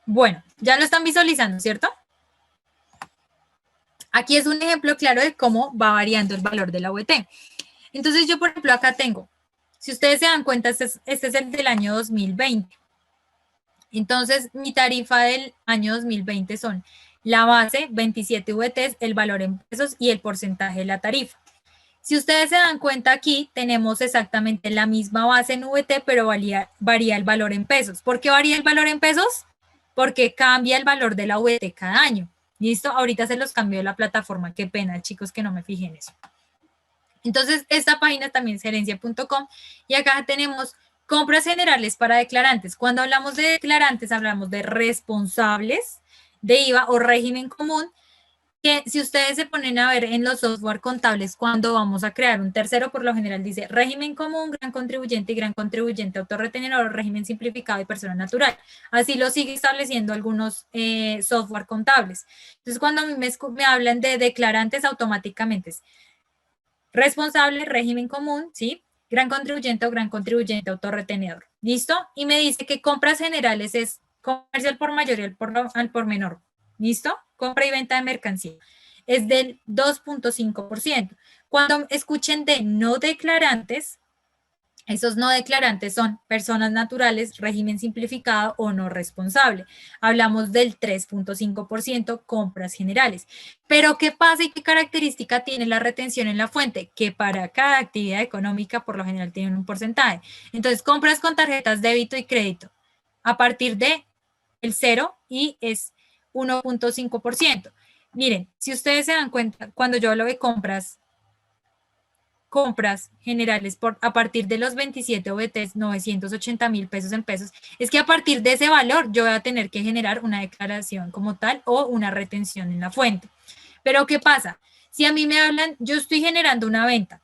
Bueno, ya lo están visualizando, ¿cierto? Aquí es un ejemplo claro de cómo va variando el valor de la VT. Entonces yo, por ejemplo, acá tengo, si ustedes se dan cuenta, este es el del año 2020. Entonces, mi tarifa del año 2020 son la base, 27 VTs, el valor en pesos y el porcentaje de la tarifa. Si ustedes se dan cuenta aquí, tenemos exactamente la misma base en VT, pero varía el valor en pesos. ¿Por qué varía el valor en pesos? Porque cambia el valor de la VT cada año. ¿Listo? Ahorita se los cambió la plataforma. Qué pena, chicos, que no me fijé en eso. Entonces, esta página también es gerencia.com y acá tenemos compras generales para declarantes. Cuando hablamos de declarantes, hablamos de responsables de IVA o régimen común, que si ustedes se ponen a ver en los software contables, cuando vamos a crear un tercero, por lo general dice régimen común, gran contribuyente y gran contribuyente autorretenedor, régimen simplificado y persona natural. Así lo sigue estableciendo algunos software contables. Entonces, cuando a mí me hablan de declarantes, automáticamente es responsable, régimen común, ¿sí? Gran contribuyente o gran contribuyente autorretenedor. ¿Listo? Y me dice que compras generales es comercio al por mayor y al por menor. ¿Listo? Compra y venta de mercancía. Es del 2.5%. Cuando escuchen de no declarantes, esos no declarantes son personas naturales, régimen simplificado o no responsable. Hablamos del 3.5% compras generales. Pero ¿qué pasa y qué característica tiene la retención en la fuente? Que para cada actividad económica por lo general tienen un porcentaje. Entonces, compras con tarjetas débito y crédito a partir de el 0 y es 1.5%. Miren, si ustedes se dan cuenta, cuando yo hablo de compras generales a partir de los 27 OBTs, 980,000 pesos en pesos, es que a partir de ese valor yo voy a tener que generar una declaración como tal o una retención en la fuente. Pero ¿qué pasa? Si a mí me hablan, yo estoy generando una venta,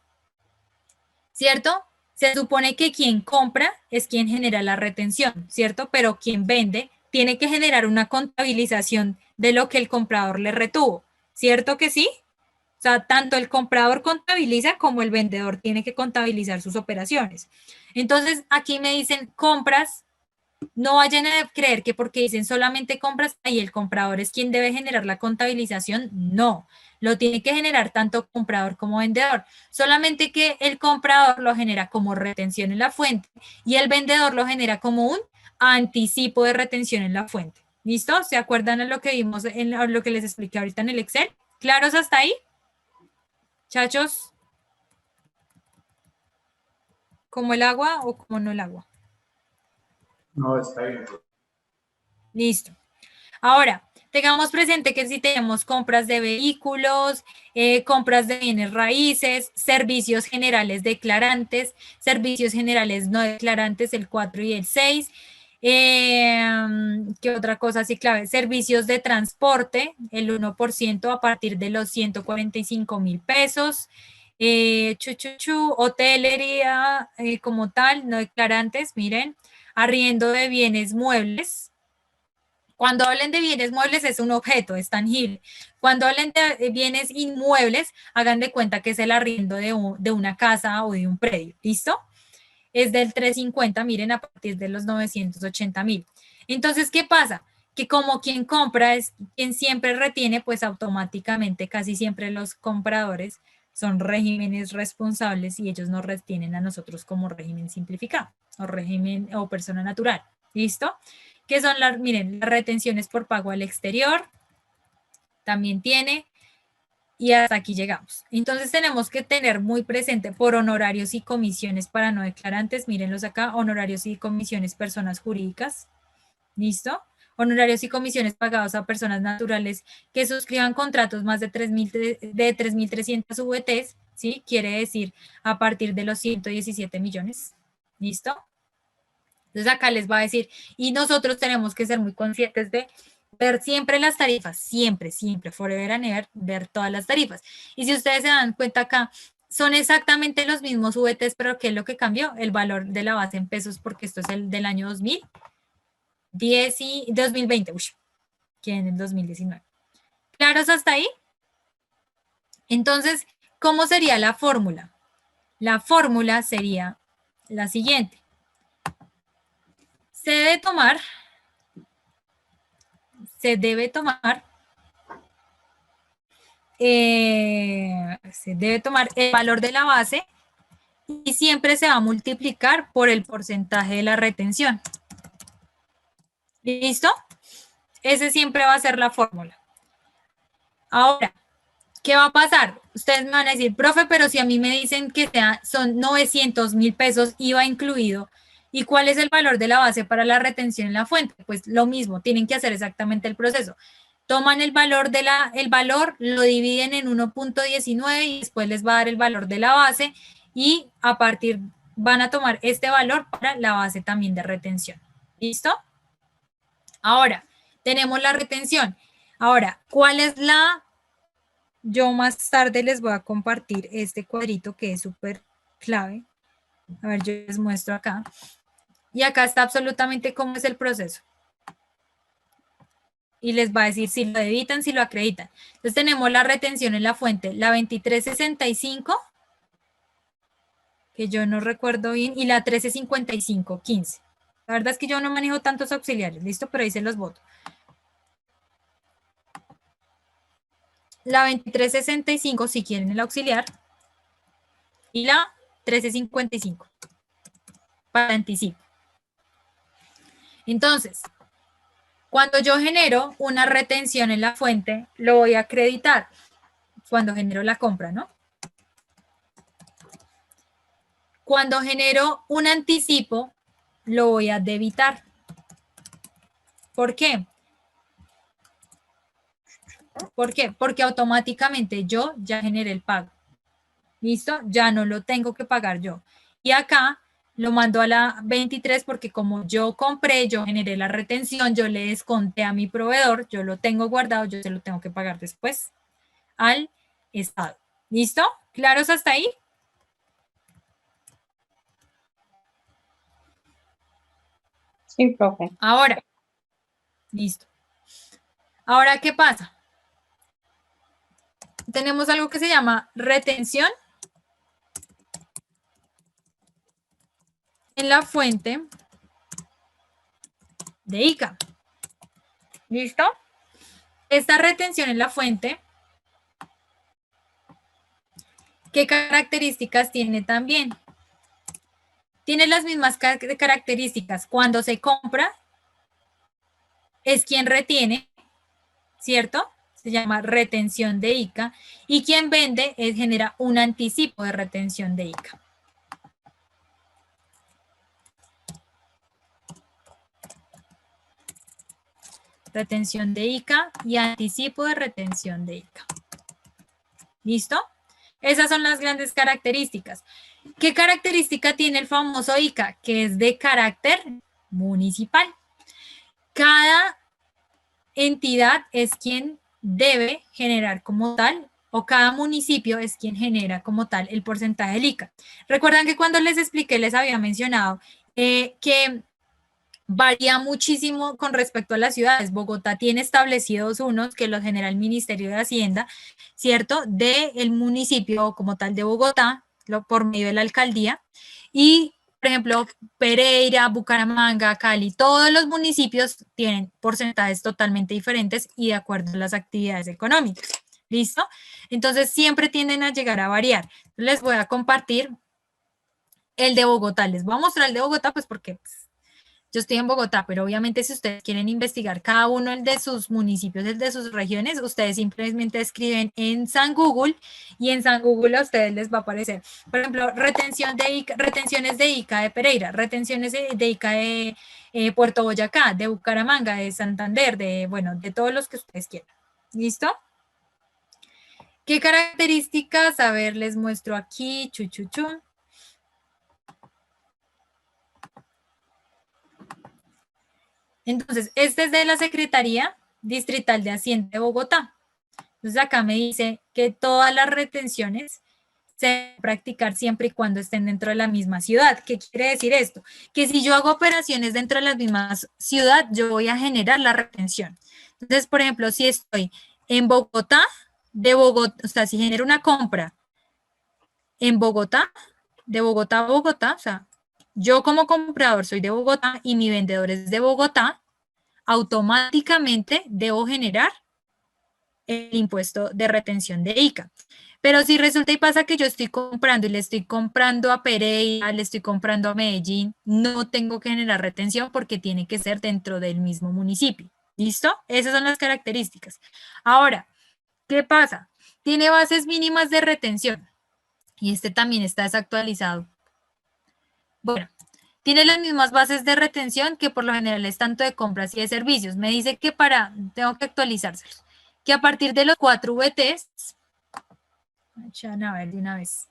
¿cierto? Se supone que quien compra es quien genera la retención, ¿cierto? Pero quien vende tiene que generar una contabilización de lo que el comprador le retuvo, ¿cierto que sí? O sea, tanto el comprador contabiliza como el vendedor tiene que contabilizar sus operaciones. Entonces, aquí me dicen compras, no vayan a creer que porque dicen solamente compras y el comprador es quien debe generar la contabilización, no. Lo tiene que generar tanto comprador como vendedor. Solamente que el comprador lo genera como retención en la fuente y el vendedor lo genera como un anticipo de retención en la fuente. ¿Listo? ¿Se acuerdan de lo que vimos en lo que les expliqué ahorita en el Excel? ¿Claros hasta ahí? Chachos, ¿como el agua o como no el agua? No, está bien. Listo. Ahora, tengamos presente que si tenemos compras de vehículos, compras de bienes raíces, servicios generales declarantes, servicios generales no declarantes, el 4 y el 6, ¿Qué otra cosa así clave? Servicios de transporte, el 1% a partir de los 145.000 pesos. Hotelería como tal, no declarantes, miren, arriendo de bienes muebles. Cuando hablen de bienes muebles es un objeto, es tangible. Cuando hablen de bienes inmuebles, hagan de cuenta que es el arriendo de una casa o de un predio, ¿listo? Es del 350, miren, a partir de los 980.000. Entonces, ¿qué pasa? Que como quien compra es quien siempre retiene, pues automáticamente casi siempre los compradores son regímenes responsables y ellos nos retienen a nosotros como régimen simplificado o régimen o persona natural. ¿Listo? Que son las, miren, las retenciones por pago al exterior, también tiene, y hasta aquí llegamos. Entonces tenemos que tener muy presente por honorarios y comisiones para no declarantes, mírenlos acá, honorarios y comisiones personas jurídicas, ¿listo? Honorarios y comisiones pagados a personas naturales que suscriban contratos más de 3.300 VTs, ¿sí? Quiere decir a partir de los 117 millones, ¿listo? Entonces acá les va a decir, y nosotros tenemos que ser muy conscientes de ver siempre las tarifas, siempre, siempre, forever and ever, ver todas las tarifas. Y si ustedes se dan cuenta acá, son exactamente los mismos VTs, pero ¿qué es lo que cambió? El valor de la base en pesos, porque esto es el del año 2010 y 2020, que en el 2019. ¿Claros hasta ahí? Entonces, ¿cómo sería la fórmula? La fórmula sería la siguiente. Se debe tomar el valor de la base y siempre se va a multiplicar por el porcentaje de la retención. ¿Listo? Ese siempre va a ser la fórmula. Ahora, ¿qué va a pasar? Ustedes me van a decir, profe, pero si a mí me dicen que son 900.000 pesos IVA incluido, ¿y cuál es el valor de la base para la retención en la fuente? Pues lo mismo, tienen que hacer exactamente el proceso. Toman el valor, lo dividen en 1.19 y después les va a dar el valor de la base y a partir van a tomar este valor para la base también de retención. ¿Listo? Ahora, tenemos la retención. Ahora, ¿cuál es la...? Yo más tarde les voy a compartir este cuadrito que es súper clave. A ver, yo les muestro acá. Y acá está absolutamente cómo es el proceso. Y les va a decir si lo debitan, si lo acreditan. Entonces tenemos la retención en la fuente, la 2365, que yo no recuerdo bien, y la 1355.15. La verdad es que yo no manejo tantos auxiliares, ¿listo? Pero ahí se los voto. La 2365 si quieren el auxiliar y la 1355 para anticipo. Entonces, cuando yo genero una retención en la fuente, lo voy a acreditar cuando genero la compra, ¿no? Cuando genero un anticipo, lo voy a debitar. ¿Por qué? ¿Por qué? Porque automáticamente yo ya generé el pago. ¿Listo? Ya no lo tengo que pagar yo. Y acá lo mando a la 23 porque como yo compré, yo generé la retención, yo le desconté a mi proveedor, yo lo tengo guardado, yo se lo tengo que pagar después al Estado. ¿Listo? ¿Claros hasta ahí? Sí, profe. Ahora, listo. Ahora, ¿qué pasa? Tenemos algo que se llama retención en la fuente de ICA. ¿Listo? Esta retención en la fuente, ¿qué características tiene también? Tiene las mismas características. Cuando se compra, es quien retiene, ¿cierto? Se llama retención de ICA. Y quien vende genera un anticipo de retención de ICA. Retención de ICA y anticipo de retención de ICA. ¿Listo? Esas son las grandes características. ¿Qué característica tiene el famoso ICA? Que es de carácter municipal. Cada entidad es quien debe generar como tal, o cada municipio es quien genera como tal el porcentaje del ICA. Recuerdan que cuando les expliqué, les había mencionado que varía muchísimo con respecto a las ciudades. Bogotá tiene establecidos unos que los genera el Ministerio de Hacienda, ¿cierto? Del municipio como tal de Bogotá, por medio de la alcaldía. Y, por ejemplo, Pereira, Bucaramanga, Cali, todos los municipios tienen porcentajes totalmente diferentes y de acuerdo a las actividades económicas. ¿Listo? Entonces, siempre tienden a llegar a variar. Les voy a compartir el de Bogotá. Les voy a mostrar el de Bogotá, pues porque yo estoy en Bogotá, pero obviamente si ustedes quieren investigar cada uno el de sus municipios, el de sus regiones, ustedes simplemente escriben en San Google y en San Google a ustedes les va a aparecer. Por ejemplo, retenciones de ICA de Pereira, retenciones de ICA de Puerto Boyacá, de Bucaramanga, de Santander, de todos los que ustedes quieran. ¿Listo? ¿Qué características? A ver, les muestro aquí. Entonces, este es de la Secretaría Distrital de Hacienda de Bogotá. Entonces, acá me dice que todas las retenciones se deben practicar siempre y cuando estén dentro de la misma ciudad. ¿Qué quiere decir esto? Que si yo hago operaciones dentro de la misma ciudad, yo voy a generar la retención. Entonces, por ejemplo, si estoy en Bogotá, o sea, si genero una compra en Bogotá, de Bogotá a Bogotá, o sea, yo como comprador soy de Bogotá y mi vendedor es de Bogotá, automáticamente debo generar el impuesto de retención de ICA. Pero si resulta y pasa que yo estoy comprando y le estoy comprando a Pereira, le estoy comprando a Medellín, no tengo que generar retención porque tiene que ser dentro del mismo municipio. ¿Listo? Esas son las características. Ahora, ¿qué pasa? Tiene bases mínimas de retención y este también está desactualizado. Bueno, tiene las mismas bases de retención que por lo general es tanto de compras y de servicios. Me dice que tengo que actualizárselos, que a partir de los 4 VTs, a ver de una vez,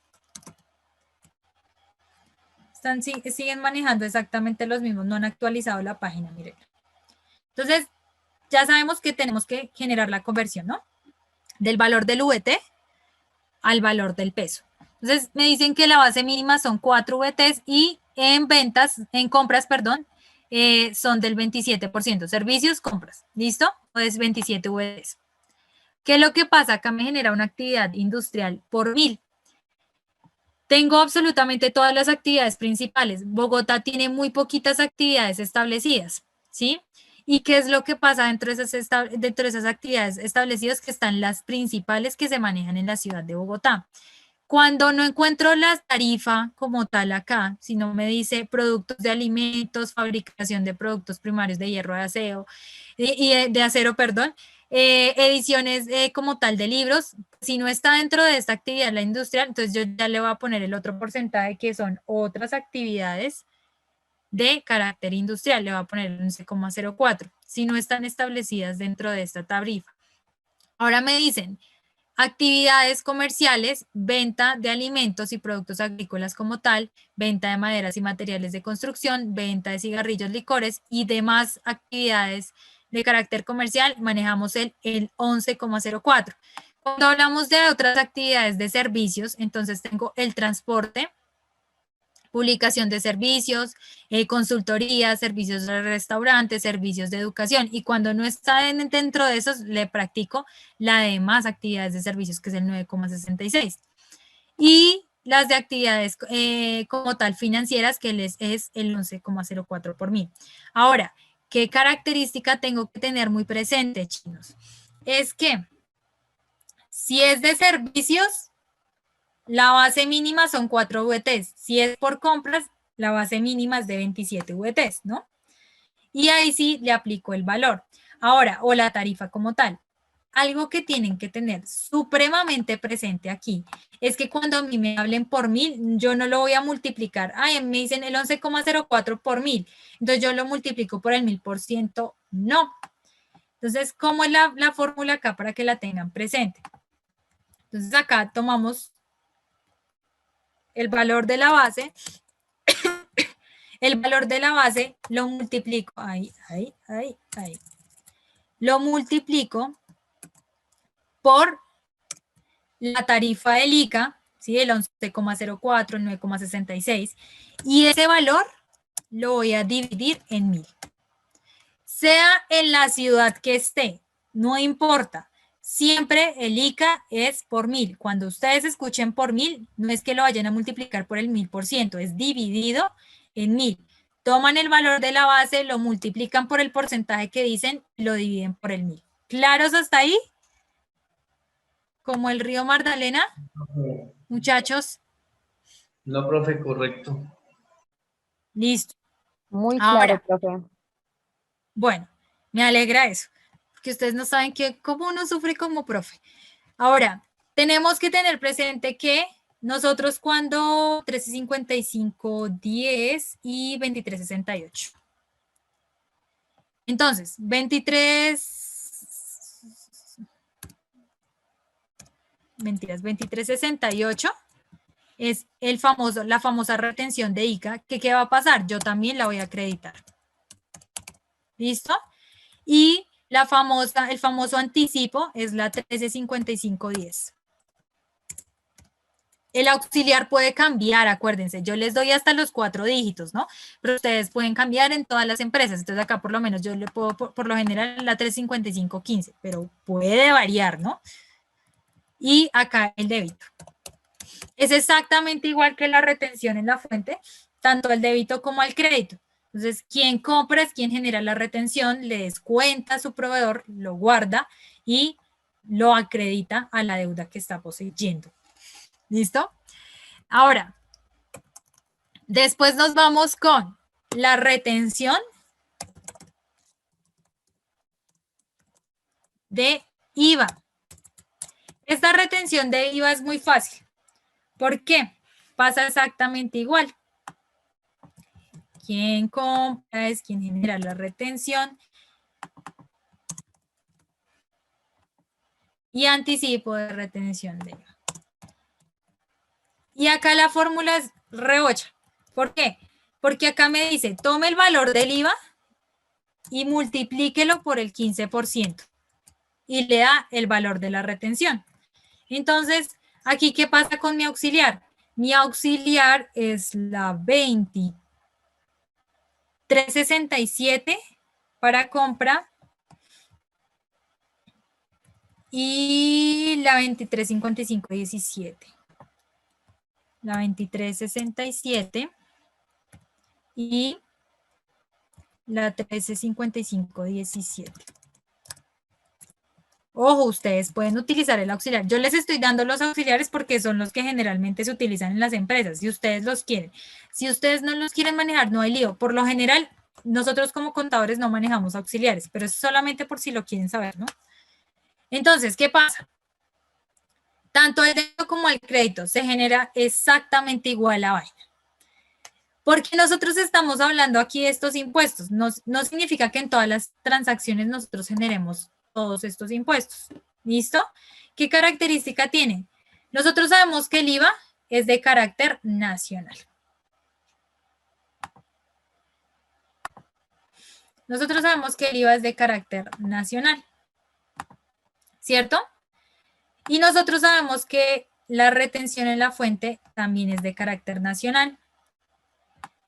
siguen manejando exactamente los mismos, no han actualizado la página, miren. Entonces, ya sabemos que tenemos que generar la conversión, ¿no? Del valor del VT al valor del peso. Entonces, me dicen que la base mínima son 4 VTs y en compras, perdón, son del 27%. Servicios, compras. ¿Listo? Pues 27 VTs. ¿Qué es lo que pasa? Acá me genera una actividad industrial por 1000. Tengo absolutamente todas las actividades principales. Bogotá tiene muy poquitas actividades establecidas, ¿sí? ¿Y qué es lo que pasa dentro de esas actividades establecidas que están las principales que se manejan en la ciudad de Bogotá? Cuando no encuentro la tarifa como tal acá, sino me dice productos de alimentos, fabricación de productos primarios de hierro de acero, de acero, perdón, ediciones como tal de libros, si no está dentro de esta actividad la industrial, entonces yo ya le voy a poner el otro porcentaje que son otras actividades de carácter industrial, le voy a poner el 11,04, si no están establecidas dentro de esta tarifa. Ahora me dicen, actividades comerciales, venta de alimentos y productos agrícolas como tal, venta de maderas y materiales de construcción, venta de cigarrillos, licores y demás actividades de carácter comercial, manejamos el 11,04. Cuando hablamos de otras actividades de servicios, entonces tengo el transporte, publicación de servicios, consultoría, servicios de restaurantes, servicios de educación. Y cuando no está dentro de esos, le practico la de más actividades de servicios, que es el 9,66. Y las de actividades como tal financieras, que les es el 11,04 por 1000. Ahora, ¿qué característica tengo que tener muy presente, chinos? Es que si es de servicios, la base mínima son 4 VTs. Si es por compras, la base mínima es de 27 VTs, ¿no? Y ahí sí le aplico el valor. Ahora, o la tarifa como tal. Algo que tienen que tener supremamente presente aquí es que cuando a mí me hablen por 1000, yo no lo voy a multiplicar. Ay, me dicen el 11,04 por 1000. Entonces yo lo multiplico por el 1000%. No. Entonces, ¿cómo es la fórmula acá para que la tengan presente? Entonces acá tomamos el valor de la base, el valor de la base lo multiplico, lo multiplico por la tarifa del ICA, ¿sí? El 11,04, el 9,66, y ese valor lo voy a dividir en 1000. Sea en la ciudad que esté, no importa. Siempre el ICA es por 1000. Cuando ustedes escuchen por 1000, no es que lo vayan a multiplicar por el 1000%, es dividido en 1000. Toman el valor de la base, lo multiplican por el porcentaje que dicen, lo dividen por el 1000. ¿Claros hasta ahí? Como el río Magdalena, muchachos. No, profe, correcto. Listo. Muy Ahora, claro, profe. bueno, me alegra eso, porque ustedes no saben cómo uno sufre como profe. Ahora, tenemos que tener presente que nosotros cuando 13.55, 10 y 23.68. Entonces, 23.68 es la famosa retención de ICA, que ¿qué va a pasar? Yo también la voy a acreditar. ¿Listo? Y el famoso anticipo es la 13.55.10. El auxiliar puede cambiar, acuérdense, yo les doy hasta los 4 dígitos, ¿no? Pero ustedes pueden cambiar en todas las empresas. Entonces acá por lo menos yo le puedo, por lo general, la 355.15, pero puede variar, ¿no? Y acá el débito. Es exactamente igual que la retención en la fuente, tanto al débito como al crédito. Entonces, quien compra es quien genera la retención, le descuenta a su proveedor, lo guarda y lo acredita a la deuda que está poseyendo. ¿Listo? Ahora, después nos vamos con la retención de IVA. Esta retención de IVA es muy fácil. ¿Por qué? Pasa exactamente igual. Quien compra es quien genera la retención y anticipo de retención de IVA. Y acá la fórmula es re 8. ¿Por qué? Porque acá me dice, tome el valor del IVA y multiplíquelo por el 15% y le da el valor de la retención. Entonces, aquí, ¿qué pasa con mi auxiliar? Mi auxiliar es la 23.67 para compra y la 23.55.17. La 23.67 y la 13.55.17. Ojo, ustedes pueden utilizar el auxiliar. Yo les estoy dando los auxiliares porque son los que generalmente se utilizan en las empresas, si ustedes los quieren. Si ustedes no los quieren manejar, no hay lío. Por lo general, nosotros como contadores no manejamos auxiliares, pero es solamente por si lo quieren saber, ¿no? Entonces, ¿qué pasa? Tanto el débito como el crédito se genera exactamente igual la vaina. Porque nosotros estamos hablando aquí de estos impuestos. No significa que en todas las transacciones nosotros generemos todos estos impuestos. ¿Listo? ¿Qué característica tiene? Nosotros sabemos que el IVA es de carácter nacional. Nosotros sabemos que el IVA es de carácter nacional. ¿Cierto? Y nosotros sabemos que la retención en la fuente también es de carácter nacional.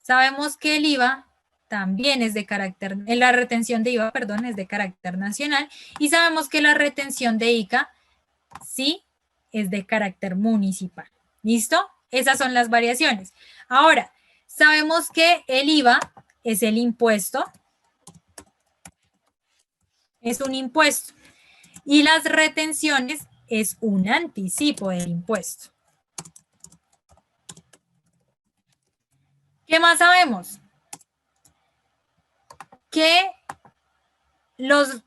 Sabemos que el IVA también es de carácter, la retención de IVA, perdón, es de carácter nacional. Y sabemos que la retención de ICA, sí, es de carácter municipal. ¿Listo? Esas son las variaciones. Ahora, sabemos que el IVA es el impuesto. Es un impuesto. Y las retenciones es un anticipo del impuesto. ¿Qué más sabemos? Que los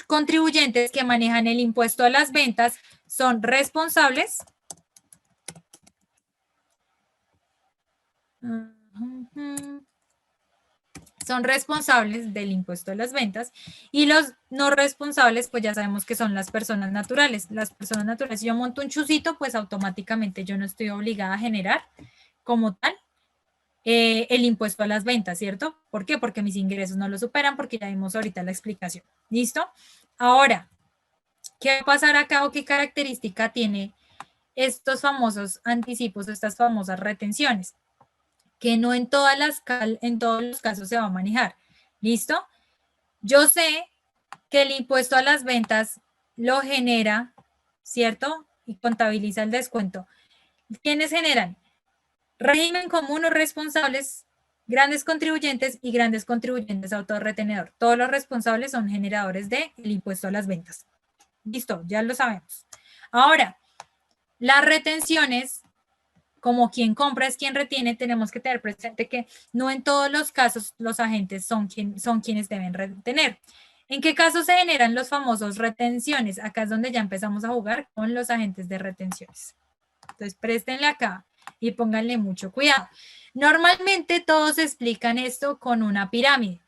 contribuyentes que manejan el impuesto a las ventas son responsables del impuesto a las ventas y los no responsables, pues ya sabemos que son las personas naturales. Las personas naturales, si yo monto un chucito, pues automáticamente yo no estoy obligada a generar como tal el impuesto a las ventas, ¿cierto? ¿Por qué? Porque mis ingresos no lo superan, porque ya vimos ahorita la explicación. ¿Listo? Ahora, ¿qué va a pasar acá o qué característica tiene estos famosos anticipos, estas famosas retenciones? Que no en todos los casos se va a manejar. ¿Listo? Yo sé que el impuesto a las ventas lo genera, ¿cierto? Y contabiliza el descuento. ¿Quiénes generan? Régimen común o responsables, grandes contribuyentes y grandes contribuyentes autorretenedor. Todos los responsables son generadores del impuesto a las ventas. Listo, ya lo sabemos. Ahora, las retenciones, como quien compra es quien retiene, tenemos que tener presente que no en todos los casos los agentes son quienes deben retener. ¿En qué casos se generan los famosos retenciones? Acá es donde ya empezamos a jugar con los agentes de retenciones. Entonces, préstenle acá y pónganle mucho cuidado. Normalmente todos explican esto con una pirámide.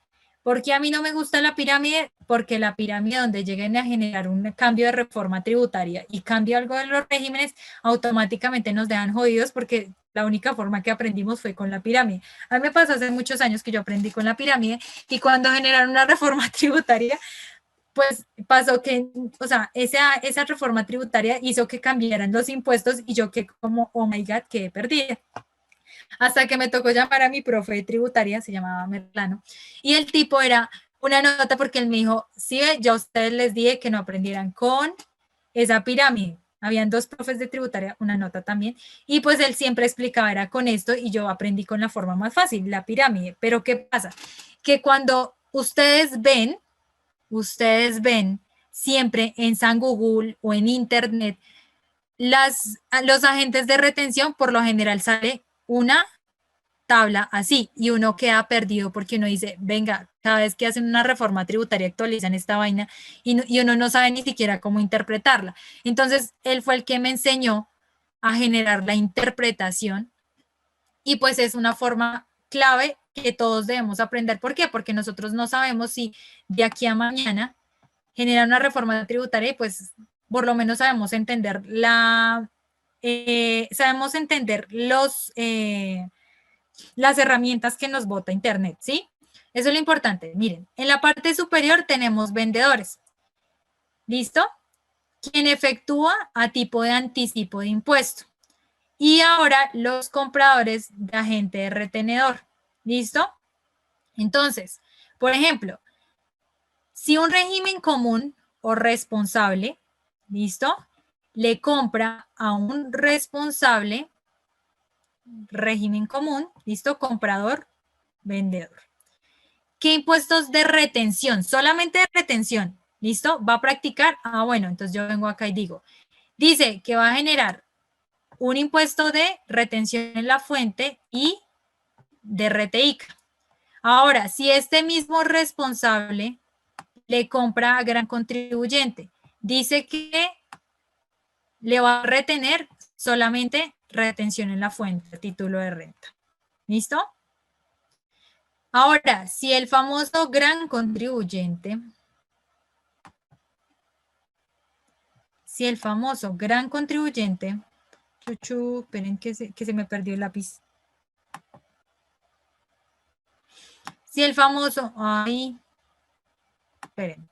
¿Por qué a mí no me gusta la pirámide? Porque la pirámide donde lleguen a generar un cambio de reforma tributaria y cambio algo de los regímenes, automáticamente nos dejan jodidos porque la única forma que aprendimos fue con la pirámide. A mí me pasó hace muchos años que yo aprendí con la pirámide y cuando generaron una reforma tributaria, pues pasó que, o sea, esa reforma tributaria hizo que cambiaran los impuestos y yo que como, oh my God, quedé perdida. Hasta que me tocó llamar a mi profe de tributaria, se llamaba Merlano, y el tipo era una nota porque él me dijo, sí, ya a ustedes les dije que no aprendieran con esa pirámide. Habían dos profes de tributaria, una nota también, y pues él siempre explicaba, era con esto, y yo aprendí con la forma más fácil, la pirámide. Pero ¿qué pasa? Que cuando ustedes ven siempre en San Google o en Internet, los agentes de retención, por lo general sale una tabla así y uno queda perdido porque uno dice, venga, cada vez que hacen una reforma tributaria actualizan esta vaina y uno no sabe ni siquiera cómo interpretarla. Entonces, él fue el que me enseñó a generar la interpretación y pues es una forma clave que todos debemos aprender. ¿Por qué? Porque nosotros no sabemos si de aquí a mañana generar una reforma tributaria y pues por lo menos sabemos entender las herramientas que nos bota Internet, ¿sí? Eso es lo importante. Miren, en la parte superior tenemos vendedores. ¿Listo? Quien efectúa a tipo de anticipo de impuesto. Y ahora los compradores de agente de retenedor. ¿Listo? Entonces, por ejemplo, si un régimen común o responsable, ¿listo? Le compra a un responsable, régimen común, ¿listo? Comprador, vendedor. ¿Qué impuestos de retención? Solamente de retención, ¿listo? ¿Va a practicar? Ah, bueno, entonces yo vengo acá y digo, dice que va a generar un impuesto de retención en la fuente y de RTICA. Ahora, si este mismo responsable le compra a gran contribuyente, dice que le va a retener solamente retención en la fuente, título de renta. ¿Listo? Ahora, si el famoso gran contribuyente, esperen que se me perdió el lápiz. Si el famoso, esperen.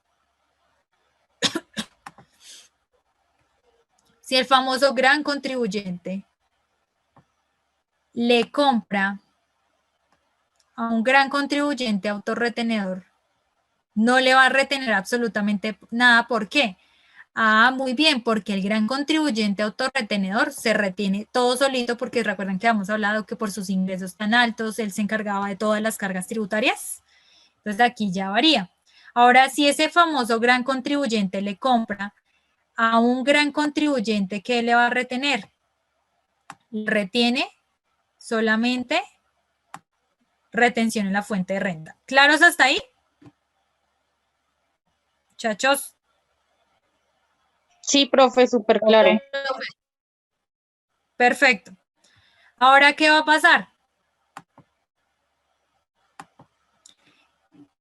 Si el famoso gran contribuyente le compra a un gran contribuyente autorretenedor, no le va a retener absolutamente nada. ¿Por qué? Ah, muy bien, porque el gran contribuyente autorretenedor se retiene todo solito, porque recuerden que habíamos hablado que por sus ingresos tan altos, él se encargaba de todas las cargas tributarias. Entonces aquí ya varía. Ahora, si ese famoso gran contribuyente le compra a un gran contribuyente, ¿qué le va a retener? Retiene solamente retención en la fuente de renta. ¿Claros hasta ahí? Muchachos. Sí, profe, súper claro. Perfecto. Ahora, ¿qué va a pasar?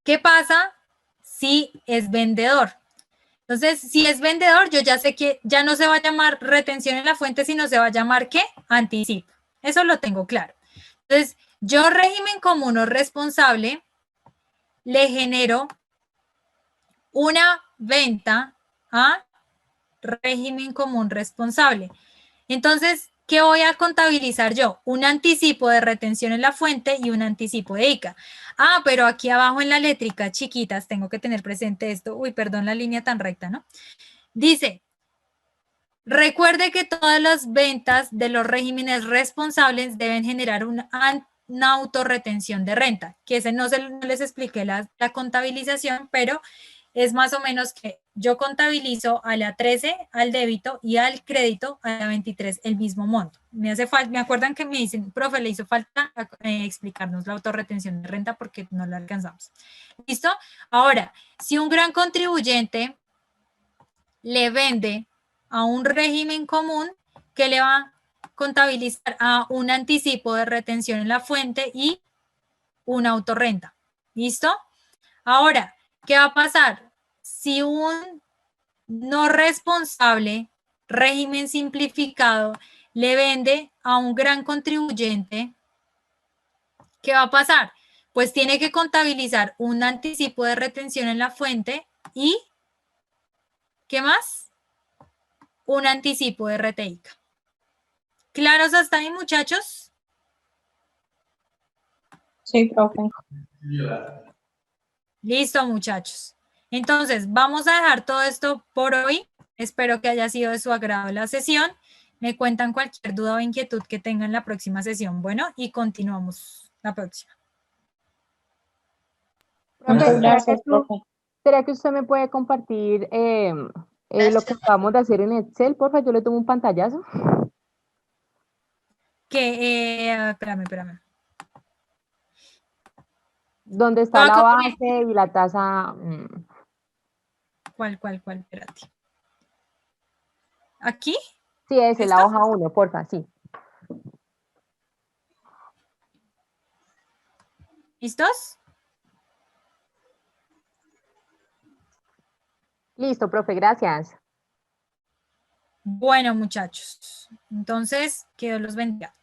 ¿Qué pasa si es vendedor? Entonces, si es vendedor, yo ya sé que ya no se va a llamar retención en la fuente, sino se va a llamar ¿qué? Anticipo. Eso lo tengo claro. Entonces, Yo, régimen común o responsable, le genero una venta a régimen común responsable. Entonces, ¿qué voy a contabilizar yo? Un anticipo de retención en la fuente y un anticipo de ICA. Ah, pero aquí abajo en la létrica, chiquitas, tengo que tener presente esto. Uy, perdón la línea tan recta, ¿no? Dice, recuerde que todas las ventas de los regímenes responsables deben generar una autorretención de renta, que ese no les expliqué la contabilización, pero es más o menos que yo contabilizo a la 13 al débito y al crédito a la 23 el mismo monto. Me acuerdan que me dicen, profe, le hizo falta explicarnos la autorretención de renta porque no la alcanzamos. ¿Listo? Ahora, si un gran contribuyente le vende a un régimen común, que le va a contabilizar a un anticipo de retención en la fuente y una autorrenta. ¿Listo? Ahora, ¿qué va a pasar? Si un no responsable, régimen simplificado, le vende a un gran contribuyente, ¿qué va a pasar? Pues tiene que contabilizar un anticipo de retención en la fuente y, ¿qué más? Un anticipo de RTICA. ¿Claros hasta ahí, muchachos? Sí, profe. Listo, muchachos. Entonces, vamos a dejar todo esto por hoy. Espero que haya sido de su agrado la sesión. Me cuentan cualquier duda o inquietud que tengan en la próxima sesión. Bueno, y continuamos la próxima. Muchas Profe, gracias, profe. ¿será que usted me puede compartir lo que acabamos de hacer en Excel? Porfa, yo le tomo un pantallazo. Espérame. Donde está la base y la tasa. ¿Cuál? Espérate. ¿Aquí? Sí, ese, la ¿Esto? hoja 1, porfa, sí. ¿Listos? Listo, profe, gracias. Bueno, muchachos. Entonces, que Dios los bendiga.